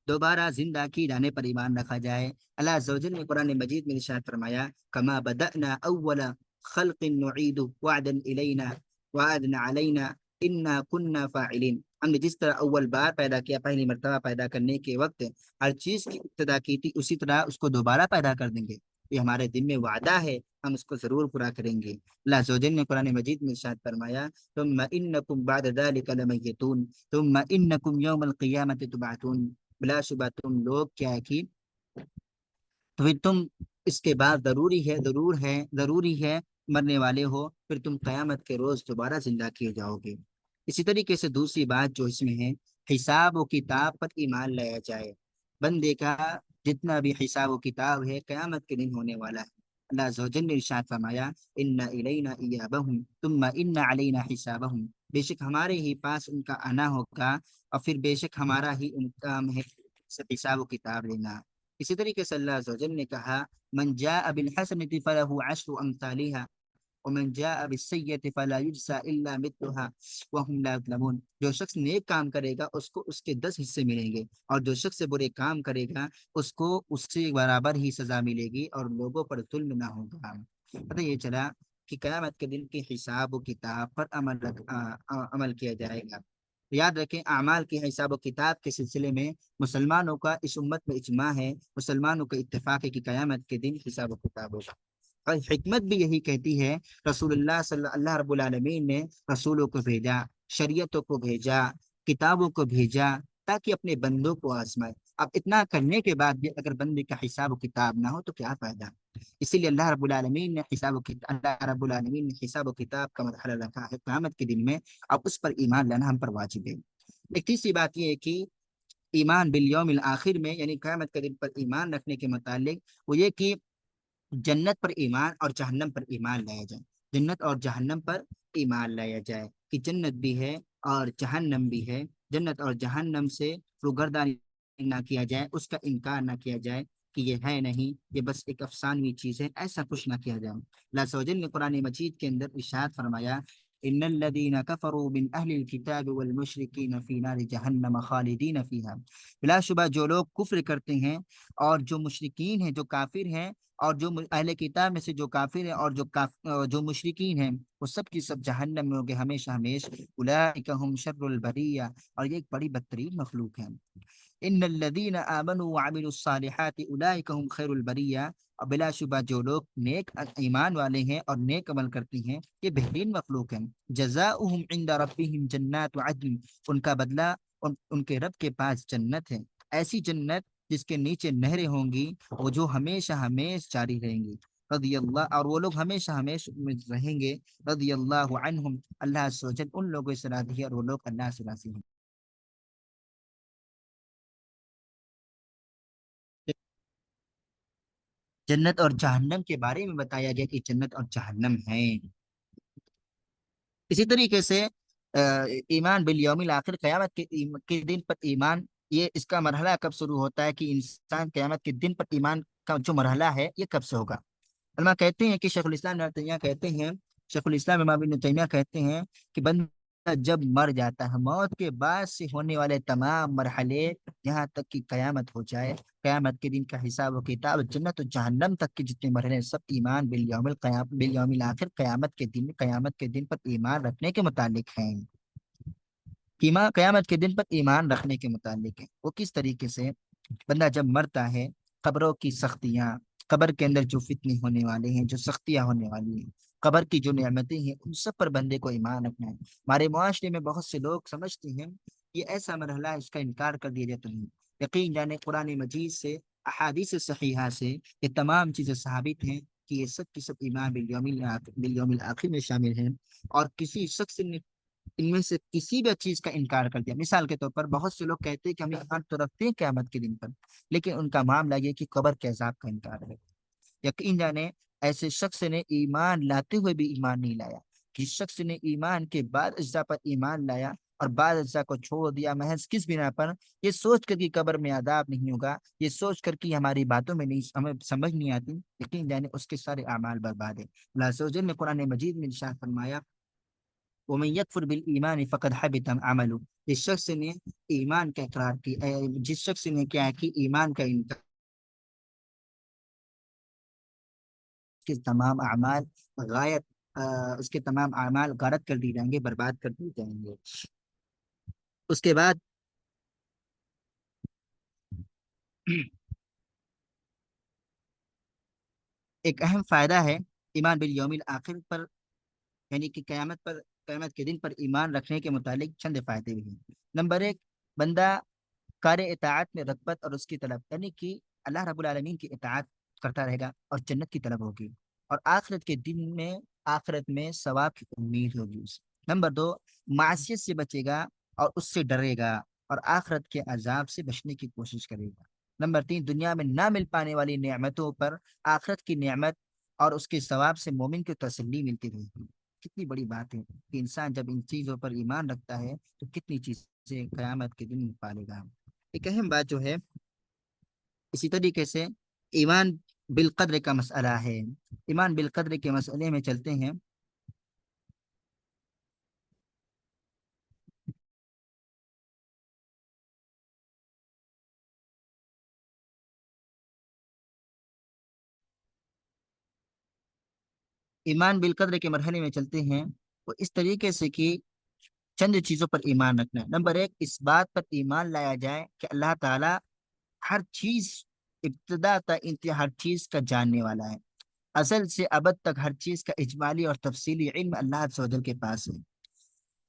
دوبارہ زندہ کیے جانے پر ایمان رکھا جائے۔ اللہ عز و جل نے قرآن مجید میں ارشاد فرمایا کما بدأنا اول خلق نعید وعدا الینا وعدنا علینا انا کننا فاعلین، ہم نے جس طرح اول بار پیدا کیا، پہلی مرتبہ پیدا کرنے کے وقت ہر چیز کی ابتدا کی تھی، اسی طرح اس کو دوبارہ پیدا کر دیں گے، یہ ہمارے دل میں وعدہ ہے، ہم اس کو ضرور پورا کریں گے۔ اللہ عز و جل نے قرآن مجید میں ارشاد فرمایا ثم انکم بعد ذلک لمیتون ثم انکم یوم القیامت تبعثون، بلا شبہ تم لوگ کیا ہے کہ تو پھر تم اس کے بعد ضروری ہے مرنے والے ہو، پھر تم قیامت کے روز دوبارہ زندہ کیے جاؤ گے۔ اسی طریقے سے دوسری بات جو اس میں ہے، حساب و کتاب پر ایمان لایا جائے، بندے کا جتنا بھی حساب و کتاب ہے قیامت کے دن ہونے والا ہے۔ اللہ عز و جل نے ارشاد فرمایا ان الینا ایابہم ثم ان علینا حسابہم، بے شک ہمارے ہی پاس ان کا آنا ہوگا اور پھر بے شک ہمارا ہی ان کام ہے سے حساب و کتاب لینا۔ اسی طریقے سے اللہ عز و جل نے کہا من جاء بالحسنۃ فلہ عشر امثالها ومن جاء بالسیئۃ فلا یجزى الا مثلها وهم لا یظلمون، جو شخص نیک کام کرے گا اس کو اس کے 10 حصے ملیں گے، اور جو شخص برے کام کرے گا اس کو اس سے برابر ہی سزا ملے گی اور لوگوں پر ظلم نہ ہوگا۔ پتہ یہ چلا کہ قیامت کے دن کے حساب و کتاب پر عمل کیا جائے گا۔ یاد رکھیں، اعمال کے حساب و کتاب کے سلسلے میں مسلمانوں کا اس امت میں اجماع ہے، مسلمانوں کا اتفاق ہے کہ قیامت کے دن حساب و کتاب ہوگا۔ اور حکمت بھی یہی کہتی ہے، رسول اللہ رب العالمین نے رسولوں کو بھیجا، شریعتوں کو بھیجا، کتابوں کو بھیجا، تاکہ اپنے بندوں کو آزمائے۔ اب اتنا کرنے کے بعد بھی اگر بندے کا حساب و کتاب نہ ہو تو کیا فائدہ؟ اسی لیے اللہ رب العالمین نے حساب و کتاب کا مرحلہ رکھا ہے قیامت کے دن میں، اب اس پر ایمان لانا ہم پر واجب ہے۔ ایک تیسری بات یہ ہے کہ ایمان بالیوم الآخر میں، یعنی قیامت کے دن پر ایمان رکھنے کے متعلق، وہ یہ کہ جنت پر ایمان اور جہنم پر ایمان لایا جائے، جنت اور جہنم پر ایمان لایا جائے کہ جنت بھی ہے اور جہنم بھی ہے، جنت اور جہنم سے روگردانی نہ کیا جائے، اس کا انکار نہ کیا جائے کہ یہ ہے نہیں، یہ بس ایک افسانوی چیز ہے، ایسا کچھ نہ کیا جائے۔ اللہ عز و جل نے قرآن مجید کے اندر ارشاد فرمایا، ان الذين كفروا من اهل الكتاب والمشركين في نار جہنم خالدین فیہا، بلا شبہ جو لوگ کفر کرتے ہیں اور جو مشرکین ہیں، جو کافر ہیں، اور جو اہل کتاب میں سے جو کافر ہیں اور جو مشرکین ہیں، وہ سب کی سب جہنم میں ہوگے ہمیشہ ہمیش۔ اولئک هم شر البریہ، اور یہ ایک بڑی بدترین مخلوق ہے۔ ان الذین آمنوا وعملوا الصالحات اولئک هم خیر البریہ، اور بلا شبہ جو لوگ نیک ایمان والے ہیں اور نیک عمل کرتے ہیں، یہ بہترین مخلوق ہیں۔ جزاؤہم عند ربہم جنات عدن، ان کا بدلہ ان کے رب کے پاس جنت ہے، ایسی جنت جس کے نیچے نہریں ہوں گی، وہ جو ہمیشہ ہمیش جاری رہیں گی۔ رضی اللہ، اور وہ لوگ ہمیشہ ہمیش میں رہیں گے۔ رضی اللہ عنہم، اللہ عز و جل ان لوگوں سے راضی ہے اور وہ لوگ اللہ سے راضی ہیں۔ جنت اور جہنم کے بارے میں بتایا گیا کہ جنت اور جہنم ہیں۔ اسی طریقے سے ایمان بالیوم الآخر، قیامت کے دن پر ایمان، یہ اس کا مرحلہ کب شروع ہوتا ہے کہ انسان قیامت کے دن پر ایمان کا جو مرحلہ ہے یہ کب سے ہوگا؟ علماء کہتے ہیں کہ شیخ الاسلام ابن تیمیہ کہتے ہیں، شیخ الاسلام امام ابن تیمیہ کہتے ہیں کہ بندہ جب مر جاتا ہے، موت کے بعد سے ہونے والے تمام مرحلے، یہاں تک کہ قیامت ہو جائے، قیامت کے دن کا حساب و کتاب، جنت و جہنم تک کے جتنے مرحلے ہیں، سب ایمان بالیوم الآخر، قیامت کے دن پر ایمان رکھنے کے متعلق ہیں۔ قیامت کے دن پر ایمان رکھنے کے متعلق ہے، وہ کس طریقے سے؟ بندہ جب مرتا ہے، قبروں کی سختیاں، قبر کے اندر جو فتنے ہونے والے ہیں، جو سختیاں ہونے والی ہیں، قبر کی جو نعمتیں ہیں، ان سب پر بندے کو ایمان رکھنا ہے۔ ہمارے معاشرے میں بہت سے لوگ سمجھتے ہیں یہ ایسا مرحلہ ہے، اس کا انکار کر دیا جاتا نہیں۔ یقین جانے قرآن مجید سے، احادیث صحیحہ سے یہ تمام چیزیں ثابت ہیں کہ یہ سب کی سب ایمان بالیوم الآخر میں شامل ہیں، اور کسی شخص نے ان میں سے کسی بھی چیز کا انکار کر دیا، مثال کے طور پر بہت سے لوگ کہتے ہیں کہ ہم ایمان تو رکھتے ہیں قیامت کے دن پر، لیکن ان کا معاملہ یہ کہ قبر کے عذاب کا انکار ہے۔ یقین جانے ایسے شخص نے ایمان لاتے ہوئے بھی ایمان نہیں لایا، جس شخص نے ایمان کے بعد اجزاء پر ایمان لایا اور بعد اجزاء کو چھوڑ دیا، محض کس بنا پر؟ یہ سوچ کر کہ قبر میں عذاب نہیں ہوگا، یہ سوچ کر کہ ہماری باتوں میں نہیں، ہمیں سمجھ نہیں آتی، یقین جانے اس کے سارے اعمال برباد ہیں۔ اللہ عز و جل نے قرآن مجید میں ارشاد فرمایا، ومن يكفر بالایمان فقد حبط عمله، جس شخص نے ایمان کا اقرار کی، جس شخص نے کیا ہے کہ ایمان کا انکار، کے تمام اعمال غایت اس کے تمام اعمال غارت کر دی جائیں گے، برباد کر دی جائیں گے۔ اس کے بعد ایک اہم فائدہ ہے ایمان بالیوم الآخر پر، یعنی کہ قیامت کے دن پر ایمان رکھنے کے متعلق چند فائدے بھی ہیں۔ نمبر ایک، بندہ کار اطاعت میں رغبت اور اس کی طلب، یعنی کہ اللہ رب العالمین کی اطاعت کرتا رہے گا اور جنت کی طلب ہوگی، اور آخرت کے دن میں، آخرت میں ثواب کی امید ہوگی اسے۔ نمبر دو، معصیت سے بچے گا اور اس سے ڈرے گا اور آخرت کے عذاب سے بچنے کی کوشش کرے گا۔ نمبر تین، دنیا میں نہ مل پانے والی نعمتوں پر آخرت کی نعمت اور اس کے ثواب سے مومن کی تسلی ملتی رہے گی۔ کتنی بڑی بات ہے کہ انسان جب ان چیزوں پر ایمان رکھتا ہے تو کتنی چیزیں قیامت کے دن میں پالے گا۔ ایک اہم بات جو ہے، اسی طریقے سے ایمان بالقدر کا مسئلہ ہے۔ ایمان بالقدر کے مسئلے میں چلتے ہیں۔ ایمان بالقدر کے مرحلے میں چلتے ہیں وہ اس طریقے سے کہ چند چیزوں پر ایمان رکھنا ہے۔ نمبر ایک، اس بات پر ایمان لایا جائے کہ اللہ تعالیٰ ہر چیز، ابتدا تا انتہا ہر چیز کا جاننے والا ہے۔ ازل سے ابد تک ہر چیز کا اجمالی اور تفصیلی علم اللہ عز و جل کے پاس ہے۔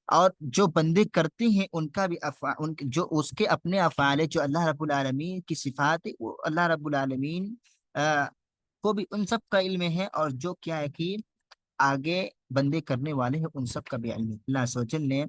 اور جو بندے کرتے ہیں ان کا بھی جو اس کے اپنے افعال ہے، جو اللہ رب العالمین کی صفات ہے، وہ اللہ رب العالمین کو بھی ان سب کا علم ہے، اور جو کیا ہے کہ آگے بندے کرنے والے ہیں ان سب کا بھی علم ہے۔ اللہ عز و جل نے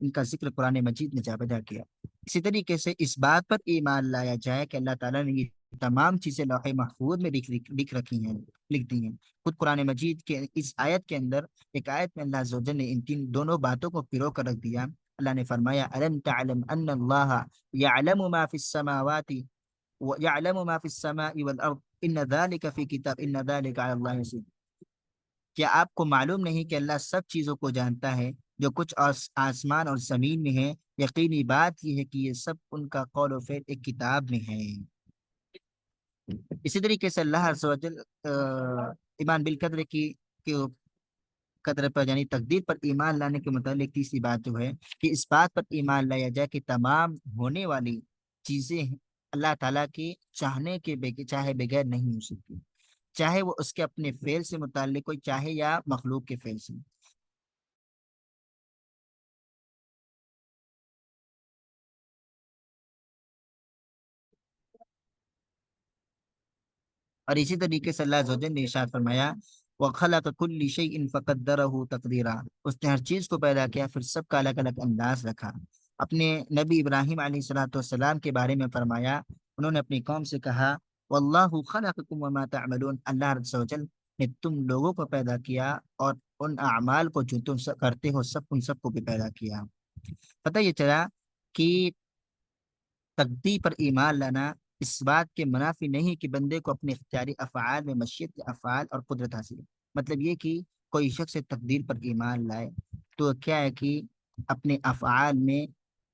ان کا ذکر قرآن مجید میں جا بجا کیا۔ اسی طریقے سے اس بات پر ایمان لایا جائے کہ اللہ تعالیٰ نے یہ تمام چیزیں لوح محفوظ میں لکھ رکھی ہیں، لکھ دی ہیں۔ خود قرآن مجید کے اس آیت کے اندر، ایک آیت میں اللہ عز و جل نے ان تین دونوں باتوں کو پرو کر رکھ دیا۔ اللہ نے فرمایا الم تعلم ان اللہ یعلم ما فی السماوات ویعلم ما فی السماء والارض ان ذلک فی کتاب ان ذلک علی اللہ یسیر۔ کیا آپ کو معلوم نہیں کہ اللہ سب چیزوں کو جانتا ہے جو کچھ آسمان اور زمین میں ہے؟ یقینی بات یہ ہے کہ یہ سب ان کا قول و فعل ایک کتاب میں ہے۔ اسی طریقے سے اللہ عز و جل ایمان بالقدر کی قدر پر یعنی تقدیر پر ایمان لانے کے متعلق تیسری بات جو ہے کہ اس بات پر ایمان لایا جائے کہ تمام ہونے والی چیزیں اللہ تعالیٰ کے چاہنے کے چاہے بغیر نہیں ہو سکتی، چاہے وہ اس کے اپنے فعل سے متعلق ہو، چاہے یا مخلوق کے فعل سے۔ اور اسی طریقے سے اللہ عز و جل نے ارشاد فرمایا وَخَلَقَ كُلِّ شَيْءٍ فَقَدَّرَهُ تَقْدِيرًا، اس نے ہر چیز کو پیدا کیا پھر سب کا الگ الگ انداز رکھا۔ اپنے نبی ابراہیم علیہ الصلوۃ والسلام کے بارے میں فرمایا، انہوں نے اپنی قوم سے کہا وَاللَّهُ خَلَقَكُمْ وَمَا تَعْمَلُونَ، اللہ عز و جل نے تم لوگوں کو پیدا کیا اور ان اعمال کو جو تم کرتے ہو ان سب کو بھی پیدا کیا۔ پتہ یہ چلا کہ تقدیر پر ایمان لانا اس بات کے منافی نہیں کہ بندے کو اپنے اختیاری افعال میں مشیت کے افعال اور قدرت حاصل ہے۔ مطلب یہ کہ کوئی شخص تقدیر پر ایمان لائے تو کیا ہے کہ اپنے افعال میں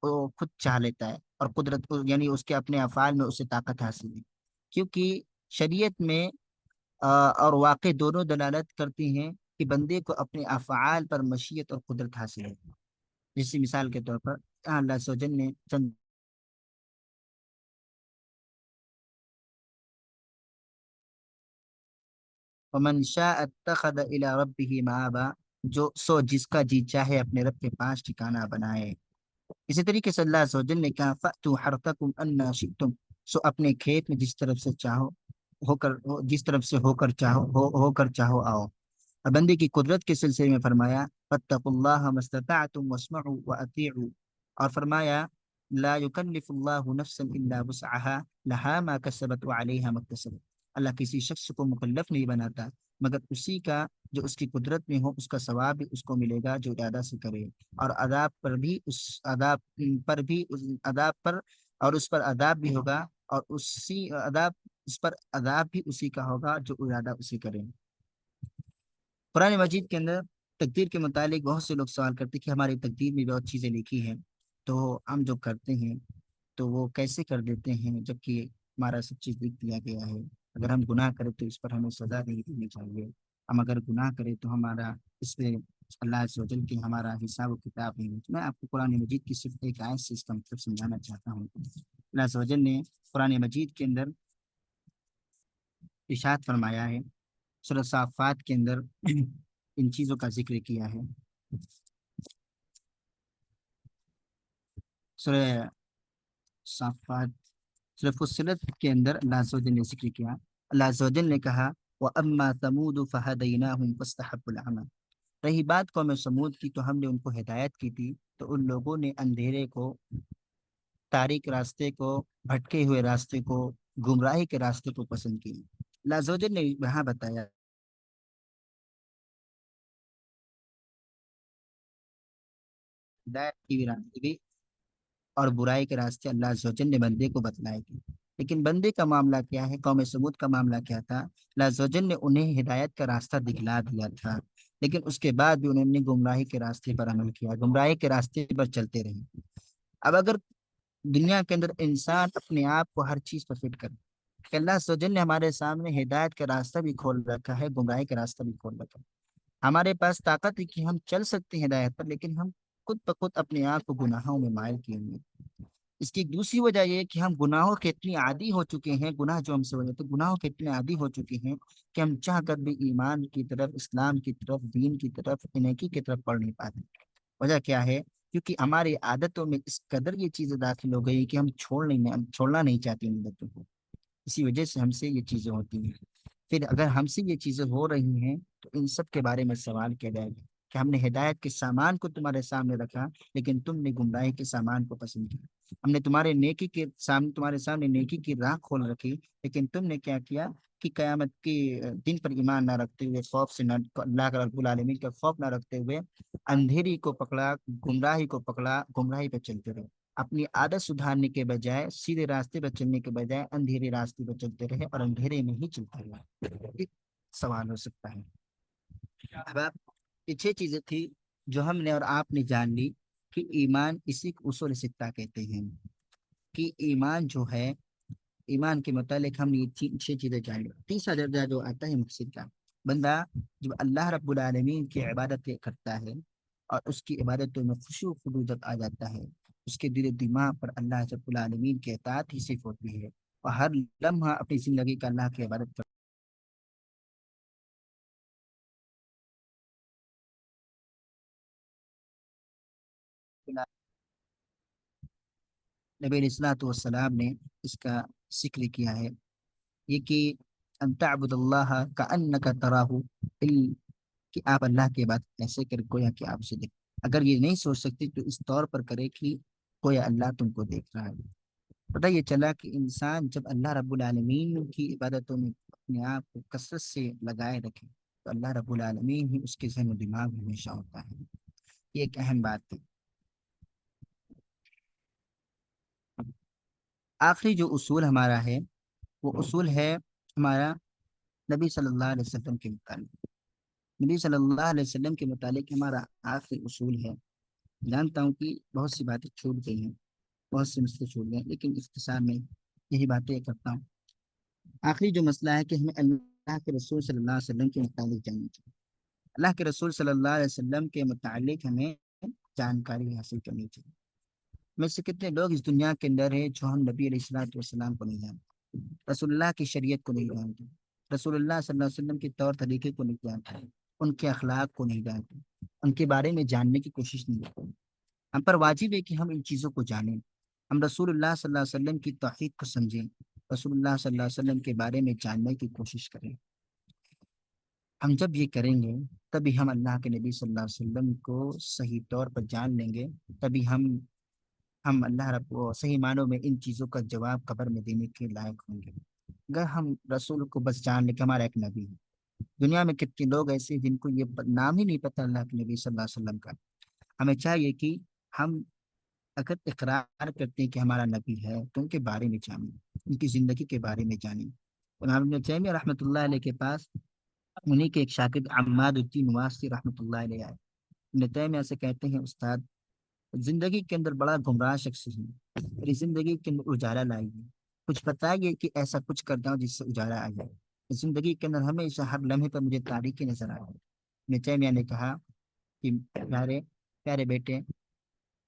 وہ خود چاہ لیتا ہے، اور قدرت یعنی اس کے اپنے افعال میں اسے طاقت حاصل ہے، کیونکہ شریعت میں اور واقع دونوں دلالت کرتی ہیں کہ بندے کو اپنے افعال پر مشیت اور قدرت حاصل ہے۔ جیسی مثال کے طور پر اللہ عز و جل نے چند ومن شاء اتخذ الى ربه مآبا، جو جس کا جی چاہے اپنے رب کے پاس ٹھکانہ بنائے۔ اسی طریقے سے اللہ عز و جل نے کہا فَأْتُوا حَرْثَكُمْ أَنَّا شِئْتُمْ، اپنے کھیت میں جس طرف سے چاہو جس طرف سے ہو کر چاہو آؤ۔ اور بندے کی قدرت کے سلسلے میں فرمایا فَاتَّقُوا اللَّهَ مَا اسْتَطَعْتُمْ وَاسْمَعُوا وَأَطِيعُوا، اور فرمایا لا يكلف اللہ نفسا الا وسعها لها ما كسبت وعليها ما اكتسبت، اللہ کسی شخص کو مکلف نہیں بناتا مگر اسی کا جو اس کی قدرت میں ہو، اس کا ثواب بھی اس کو ملے گا جو ارادہ سے کرے، اور عذاب پر بھی اس عذاب پر اور اس پر عذاب بھی ہوگا، اور اس پر عذاب بھی اسی کا ہوگا جو ارادہ اسی کرے۔ قرآن مجید کے اندر تقدیر کے متعلق بہت سے لوگ سوال کرتے ہیں کہ ہماری تقدیر میں بہت چیزیں لکھی ہیں، تو ہم جو کرتے ہیں تو وہ کیسے کر دیتے ہیں جبکہ ہمارا سب چیز لکھ دیا گیا ہے؟ اگر ہم گناہ کریں تو اس پر ہمیں سزا نہیں دینی چاہیے، ہم اگر گناہ کریں تو ہمارا اس پہ اللہ عز و جل کی ہمارا حساب و کتاب نہیں ہے۔ میں آپ کو قرآن مجید کی صرف ایک آیت سے اس کا مطلب سمجھانا چاہتا ہوں۔ اللہ عز و جل نے قرآن مجید کے اندر ارشاد فرمایا ہے، سورہ صافات کے اندر ان چیزوں کا ذکر کیا ہے۔ سورہ صافات سورہ فصلت کے اندر اللہ عز و جل نے ذکر کیا، اللہ عز و جل نے کہا وَأَمَّا ثَمُودُ فَهَدَيْنَاهُمْ فَاسْتَحَبُّوا الْعَمَى، رہی بات قوم سمود کی تو ہم نے ان کو ہدایت کی تھی تو ان لوگوں نے اندھیرے کو، تاریک راستے کو، بھٹکے ہوئے راستے کو، گمراہی کے راستے کو پسند کی۔ اللہ عز و جل نے وہاں بتایا ہدایت کی بھی راستے بھی اور برائی کے راستے اللہ عز و جل نے بندے کو بتلائے تھے، لیکن بندے کا معاملہ کیا ہے؟ قوم سمود کا معاملہ کیا تھا؟ اللہ عز و جل نے انہیں ہدایت کا راستہ دکھلا دیا تھا، لیکن اس کے بعد بھی انہوں نے گمراہی کے راستے پر عمل کیا، گمراہی کے راستے پر چلتے رہے۔ اب اگر دنیا کے اندر انسان اپنے آپ کو ہر چیز پر فٹ کرے، کہ اللہ عز و جل نے ہمارے سامنے ہدایت کا راستہ بھی کھول رکھا ہے، گمراہی کا راستہ بھی کھول رکھا ہے۔ ہمارے پاس طاقت ہے کہ ہم چل سکتے ہیں ہدایت پر، لیکن ہم خود بخود اپنے آپ کو گناہوں میں مائل کیے ہوئے ہیں۔ اس کی ایک دوسری وجہ یہ ہے کہ ہم گناہوں کے اتنی عادی ہو چکے ہیں، گناہ جو ہم سے ہو جاتے ہیں، گناہوں کے اتنے عادی ہو چکے ہیں کہ ہم چاہ کر بھی ایمان کی طرف، اسلام کی طرف، دین کی طرف، نیکی کی طرف پڑھ نہیں پاتے۔ وجہ کیا ہے؟ کیونکہ ہماری عادتوں میں اس قدر یہ چیزیں داخل ہو گئی کہ ہم چھوڑنا نہیں چاہتے ان عادتوں کو۔ اسی وجہ سے ہم سے یہ چیزیں ہوتی ہیں۔ پھر اگر ہم سے یہ چیزیں ہو رہی ہیں تو ان سب کے بارے میں سوال کیا جائے گا کہ ہم نے ہدایت کے سامان کو تمہارے سامنے رکھا، لیکن تم نے گمراہی کے سامان کو پسند کیا۔ ہم نے تمہارے سامنے نیکی کی راہ کھول رکھی، لیکن تم نے کیا کیا کہ قیامت کے دن پر ایمان نہ رکھتے ہوئے، خوف سے نہ، اللہ کا رب العالمین کا خوف نہ رکھتے ہوئے، اندھیری کو پکڑا، گمراہی کو پکڑا، گمراہی پہ چلتے رہے۔ اپنی عادت سدھارنے کے بجائے، سیدھے راستے پر چلنے کے بجائے اندھیرے راستے پر چلتے رہے اور اندھیرے میں ہی چلتے رہے۔ ایک سوال ہو سکتا ہے۔ اب آپ، یہ 6 چیزیں تھی جو ہم نے اور آپ نے جان لی کہ ایمان، اسی کو اصول ستہ کہتے ہیں کہ ایمان جو ہے، ایمان کے متعلق ہم نے یہ 6 چیزیں جان لی۔ تیسرا درجہ جو آتا ہے مقصد کا، بندہ جب اللہ رب العالمین کی عبادت کرتا ہے اور اس کی عبادتوں میں خوشی و خضوع جب آ جاتا ہے، اس کے دل و دماغ پر اللہ رب العالمین کی اطاعت ہی صرف ہوتی ہے، اور ہر لمحہ اپنی زندگی کا اللہ کی عبادت کرتا۔ نبی علیہ الصلوۃ والسلام نے اس کا ذکر کیا ہے، یہ کہ ان تعبد اللہ کأنک تراہ، کہ آپ اللہ کی بات ایسے کر گویا کہ آپ اسے دیکھ۔ اگر یہ نہیں سوچ سکتی تو اس طور پر کرے کہ گویا اللہ تم کو دیکھ رہا ہے۔ پتہ یہ چلا کہ انسان جب اللہ رب العالمین کی عبادتوں میں اپنے آپ کو کثرت سے لگائے رکھے تو اللہ رب العالمین ہی اس کے ذہن و دماغ میں ہمیشہ ہوتا ہے۔ یہ ایک اہم بات تھی۔ آخری جو اصول ہمارا ہے، وہ اصول ہے ہمارا نبی صلی اللہ علیہ وسلم کے متعلق۔ نبی صلی اللہ علیہ وسلم کے متعلق ہمارا آخری اصول ہے۔ جانتا ہوں کہ بہت سی باتیں چھوٹ گئی ہیں، بہت سے مسئلے چھوٹ گئے ہیں، لیکن اختصار میں یہی باتیں کرتا ہوں۔ آخری جو مسئلہ ہے کہ ہمیں اللہ کے رسول صلی اللہ علیہ وسلم کے متعلق جاننا چاہیے۔ اللہ کے رسول صلی اللہ علیہ وسلم کے متعلق ہمیں جانکاری حاصل کرنی چاہیے۔ میں سے کتنے لوگ اس دنیا کے اندر ہیں جو ہم نبی علیہ الصلوۃ والسلام کو نہیں جانتے، رسول اللہ کی شریعت کو نہیں جانتے، رسول اللہ صلی اللہ علیہ وسلم کے طور طریقے کو نہیں جانتے، ان کے اخلاق کو نہیں جانتے، ان کے بارے میں جاننے کی کوشش نہیں کرتے۔ ہم پر واجب ہے کہ ہم ان چیزوں کو جانیں، ہم رسول اللہ صلی اللہ علیہ وسلم کی توحید کو سمجھیں، رسول اللہ صلی اللہ علیہ وسلم کے بارے میں جاننے کی کوشش کریں۔ ہم جب یہ کریں گے تبھی ہم اللہ کے نبی صلی اللہ علیہ وسلم کو صحیح طور پر جان لیں گے، تبھی ہم اللہ رب کو صحیح معنوں میں ان چیزوں کا جواب قبر میں دینے کے لائق ہوں گے۔ اگر ہم رسول کو بس جان لیں کہ ہمارا ایک نبی ہے، دنیا میں کتنے لوگ ایسے ہیں جن کو یہ نام ہی نہیں پتہ اللہ کے نبی صلی اللہ علیہ وسلم کا۔ ہمیں چاہیے کہ ہم اگر اقرار کرتے ہیں کہ ہمارا نبی ہے تو ان کے بارے میں جانیں، ان کی زندگی کے بارے میں جانیں۔ امام ابن تیمیہ رحمۃ اللہ علیہ کے پاس انہیں کے ایک شاگرد عماد الدین واسطی رحمۃ اللہ علیہ آئے۔ ابن تیمیہ سے کہتے ہیں، استاد، زندگی کے اندر بڑا گمراہ شخص ہوں، میری زندگی کے اندر اجالا لائیے، کچھ بتائیے کہ ایسا کچھ کرتا ہوں جس سے اجالا آ جائے۔ زندگی کے اندر ہمیشہ ہر لمحے پر مجھے تاریکی نظر آ رہی ہے۔ ابن تیمیہ نے کہا کہ پیارے پیارے بیٹے،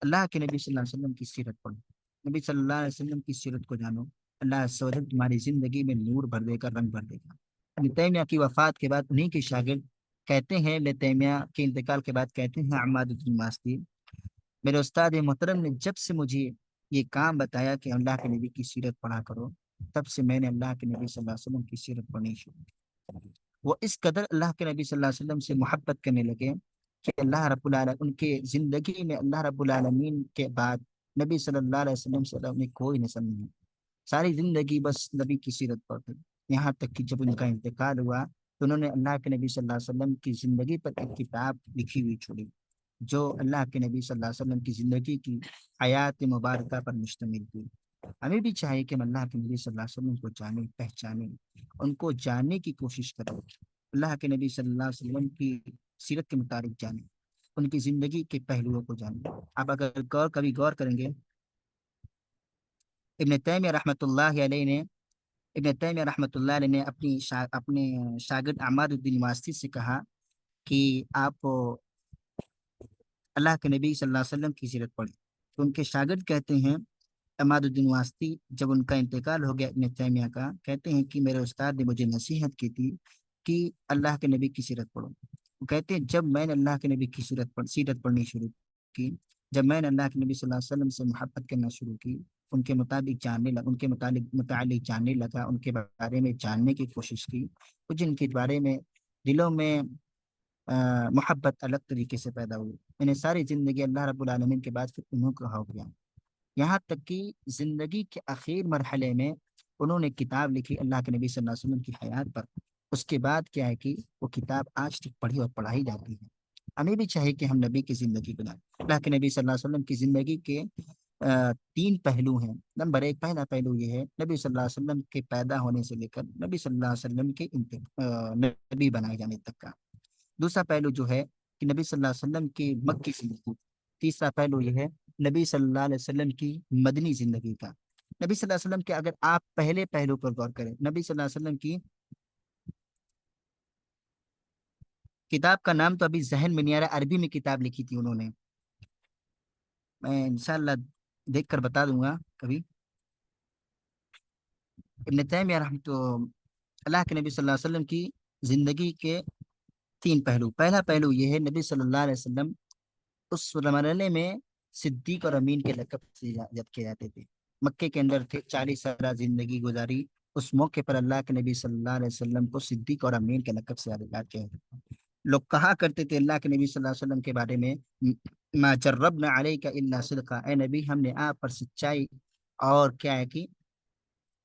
اللہ کے نبی صلی اللہ علیہ وسلم کی سیرت پڑھو، نبی صلی اللہ علیہ وسلم کی سیرت کو جانو، اللہ عز و جل تمہاری زندگی میں نور بھر دے گا، رنگ بھر دے گا۔ ابن تیمیہ کی وفات کے بعد انہیں کے شاگرد کہتے ہیں، ابن تیمیہ کے انتقال کے بعد کہتے ہیں عماد الدین واسطی، میرے استاد محترم نے جب سے مجھے یہ کام بتایا کہ اللہ کے نبی کی سیرت پڑھا کرو، تب سے میں نے اللہ کے نبی صلی اللہ علیہ وسلم کی سیرت پڑھنی شروع کی۔ وہ اس قدر اللہ کے نبی صلی اللہ علیہ وسلم سے محبت کرنے لگے کہ اللہ رب العالمین ان کے زندگی میں، اللہ رب العالمین کے بعد نبی صلی اللہ علیہ وسلم سے انہیں کوئی نسل نہیں، ساری زندگی بس نبی کی سیرت پڑھتے، یہاں تک کہ جب ان کا انتقال ہوا تو انہوں نے اللہ کے نبی صلی اللہ علیہ وسلم کی زندگی پر ایک کتاب لکھی ہوئی چھوڑی، جو اللہ کے نبی صلی اللہ علیہ وسلم کی زندگی کی حیات مبارکہ پر مشتمل تھی۔ ہمیں بھی چاہیے کہ ہم اللہ کے نبی صلی اللہ علیہ وسلم کو جانیں، پہچانیں، ان کو جاننے کی کوشش کریں، اللہ کے نبی صلی اللہ علیہ وسلم کی سیرت کے مطابق جانیں، ان کی زندگی کے پہلوؤں کو جانیں۔ آپ اگر کبھی غور کریں گے، ابن تیمیہ رحمۃ اللہ علیہ نے ابن تیمیہ رحمۃ اللہ علیہ نے اپنے شاگرد عماد الدین واسطی سے کہا کہ آپ اللہ کے نبی صلی اللہ علیہ وسلم کی سیرت پڑھیں، تو ان کے شاگرد کہتے ہیں، عماد الدین واسطی، جب ان کا انتقال ہو گیا ابن تیمیہ کا، کہتے ہیں کہ میرے استاد نے مجھے نصیحت کی تھی کہ اللہ کے نبی کی سیرت پڑھو۔ وہ کہتے ہیں جب میں نے اللہ کے نبی کی سیرت پڑھنی شروع کی، جب میں نے اللہ کے نبی صلی اللہ علیہ وسلم سے محبت کرنا شروع کی، ان کے مطابق جاننے لگا، ان کے متعلق جاننے لگا، ان کے بارے میں جاننے کی کوشش کی، کچھ ان کے بارے میں دلوں میں محبت الگ طریقے سے پیدا ہوئی۔ میں نے ساری زندگی اللہ رب العالمین کے بعد پھر انہوں کا ہو گیا، یہاں تک کہ زندگی کے آخر مرحلے میں انہوں نے کتاب لکھی اللہ کے نبی صلی اللہ علیہ وسلم کی حیات پر۔ اس کے بعد کیا ہے کہ وہ کتاب آج تک پڑھی اور پڑھائی جاتی ہے۔ ہمیں بھی چاہیے کہ ہم نبی کی زندگی بنائیں۔ اللہ کے نبی صلی اللہ علیہ وسلم کی زندگی کے تین پہلو ہیں۔ نمبر ایک، پہلا پہلو یہ ہے نبی صلی اللہ علیہ وسلم کے پیدا ہونے سے لے کر نبی صلی اللہ علیہ وسلم کے نبی بنائے جانے تک کا۔ دوسرا پہلو جو ہے کہ نبی صلی اللہ علیہ وسلم کی مکی زندگی۔ تیسرا پہلو یہ ہے نبی صلی اللہ علیہ وسلم کی مدنی زندگی کا۔ نبی صلی اللہ علیہ وسلم کے اگر آپ پہلے پہلو پر غور کریں، نبی صلی اللہ علیہ وسلم کی کتاب کا نام تو ابھی ذہن میں نہیں آ رہا، عربی میں کتاب لکھی تھی انہوں نے، میں انشاءاللہ دیکھ کر بتا دوں گا کبھی۔ ابن تیمیہ رحمۃ اللہ کے نبی صلی اللہ علیہ وسلم کی زندگی کے تین پہلو۔ پہلا پہلو یہ ہے نبی صلی اللہ علیہ وسلم اس مرحلے میں صدیق اور امین کے لقب سے یاد کیے جاتے تھے۔ مکے کے اندر تھے، 40 سالہ زندگی گزاری، اس موقع پر اللہ کے نبی صلی اللہ علیہ وسلم کو صدیق اور امین کے لقب سے یاد کیا جاتا تھا۔ لوگ کہا کرتے تھے اللہ کے نبی صلی اللہ علیہ وسلم کے بارے میں، ما جربنا علیک الا صدقا، اے نبی ہم نے آپ پر سچائی اور کیا ہے کہ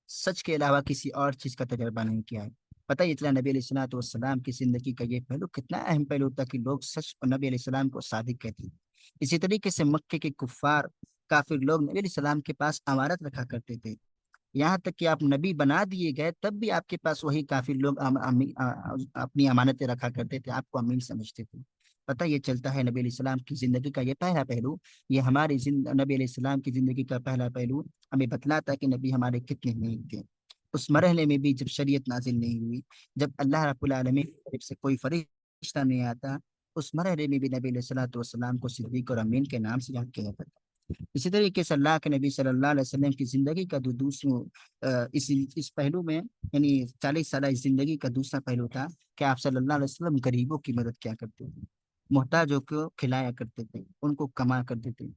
سچ کے علاوہ کسی اور چیز کا تجربہ نہیں کیا ہے۔ پتہ ہی چلا نبی علیہ الصلوۃ والسلام کی زندگی کا یہ پہلو کتنا اہم پہلو تھا کہ لوگ سچ اور نبی علیہ السلام کو صادق کہتے ہیں۔ اسی طریقے سے مکے کے کفار کافر لوگ نبی علیہ السلام کے پاس امانت رکھا کرتے تھے، یہاں تک کہ آپ نبی بنا دیے گئے تب بھی آپ کے پاس وہی کافر لوگ اپنی امانتیں رکھا کرتے تھے، آپ کو امین سمجھتے تھے۔ پتہ یہ چلتا ہے نبی علیہ السلام کی زندگی کا یہ پہلا پہلو، یہ ہماری نبی علیہ السلام کی زندگی کا پہلا پہلو ہمیں بتلاتا ہے کہ نبی ہمارے کتنے نیک تھے۔ اس مرحلے میں بھی جب شریعت نازل نہیں ہوئی، جب اللہ رب العالمین کی طرف سے کوئی فرشتہ نہیں آتا، اس مرحلے میں بھی نبی علیہ الصلوۃ والسلام کو صدیق اور امین کے نام سے یاد کیا جاتا تھا۔ اسی طریقے سے اللہ کے نبی صلی اللہ علیہ وسلم کی زندگی کا جو اس پہلو میں، یعنی 40 سالہ زندگی کا دوسرا پہلو تھا کہ آپ صلی اللہ علیہ وسلم غریبوں کی مدد کیا کرتے تھے، محتاجوں کو کھلایا کرتے تھے، ان کو کما کرتے تھے،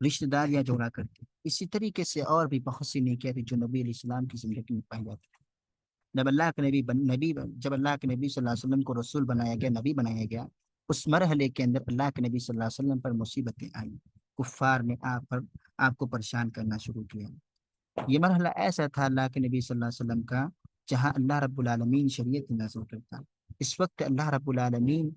رشتہ داریاں جوڑا کرتے۔ اسی طریقے سے اور بھی بہت سی نیکیاں تھیں جو نبی علیہ السلام کی زندگی میں پائی جاتی تھی۔ جب اللہ کے نبی صلی اللہ علیہ وسلم کو رسول بنایا گیا، نبی بنایا گیا، اس مرحلے کے اندر اللہ کے نبی صلی اللہ علیہ وسلم پر مصیبتیں آئیں، کفار نے آپ کو پریشان کرنا شروع کیا۔ یہ مرحلہ ایسا تھا اللہ کے نبی صلی اللہ علیہ وسلم کا جہاں اللہ رب العالمین شریعت نازل کرتا۔ اس وقت اللہ رب العالمین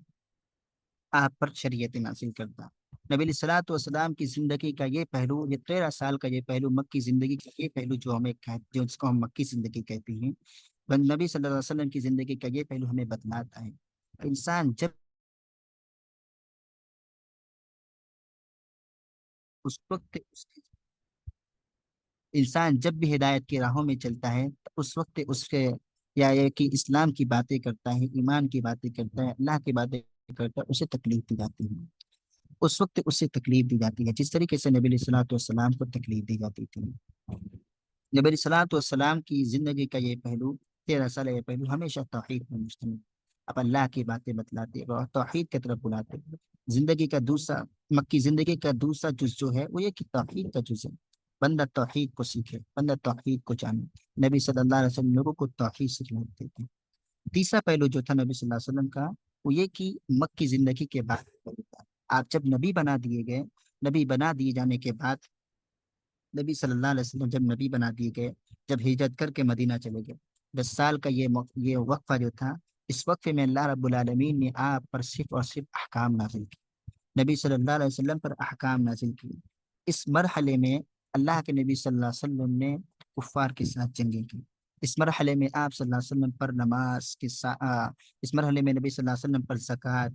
آپ پر شریعت نازل کرتا۔ نبی علیہ الصلوۃ والسلام کی زندگی کا یہ پہلو، یہ 13 سال کا یہ پہلو، مکی زندگی کا یہ پہلو جو اس کو ہم مکی زندگی کہتے ہیں، نبی صلی اللہ علیہ وسلم کی زندگی کا یہ پہلو ہمیں بتلاتا ہے انسان جب اس وقت انسان جب بھی ہدایت کی راہوں میں چلتا ہے تو اس وقت اس کے یا یہ کہ اسلام کی باتیں کرتا ہے، ایمان کی باتیں کرتا ہے، اللہ کی باتیں کرتا ہے، اسے تکلیف دی جاتی ہے، اس وقت اسے تکلیف دی جاتی ہے جس طریقے سے نبی علیہ الصلوۃ والسلام کو تکلیف دی جاتی تھی۔ نبی علیہ الصلوۃ والسلام کی زندگی کا یہ پہلو، 13 سالہ یہ پہلو ہمیشہ توحید پر مشتمل، اب اللہ کی باتیں بتلاتے اور توحید کی طرف بلاتے۔ زندگی کا دوسرا مکی زندگی کا دوسرا جز جو ہے وہ یہ کہ توحید کا جز ہے، بندہ توحید کو سیکھے، بندہ توحید کو جانے۔ نبی صلی اللہ علیہ وسلم لوگوں کو توحید سکھلاتے تھے۔ تیسرا پہلو جو تھا نبی صلی اللہ علیہ وسلم کا وہ یہ کہ مکی زندگی کے بعد آپ جب نبی بنا دیے گئے، نبی بنا دیے جانے کے بعد نبی صلی اللہ علیہ وسلم جب نبی بنا دیے گئے، جب ہجرت کر کے مدینہ چلے گئے، 10 سال کا یہ وقفہ جو تھا، اس وقفے میں اللہ رب العالمین نے آپ پر صرف اور صرف احکام نازل کی، نبی صلی اللہ علیہ وسلم پر احکام نازل کی۔ اس مرحلے میں اللہ کے نبی صلی اللہ علیہ وسلم نے کفار کے ساتھ جنگیں کی۔ اس مرحلے میں آپ صلی اللہ علیہ وسلم پر نماز کے ساتھ اس مرحلے میں نبی صلی اللہ علیہ وسلم پر زکوٰۃ،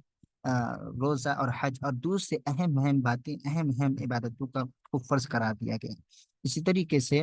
روزہ اور حج اور دوسرے اہم اہم باتیں، اہم اہم عبادتوں کا کو فرض قرار دیا گیا۔ اسی طریقے سے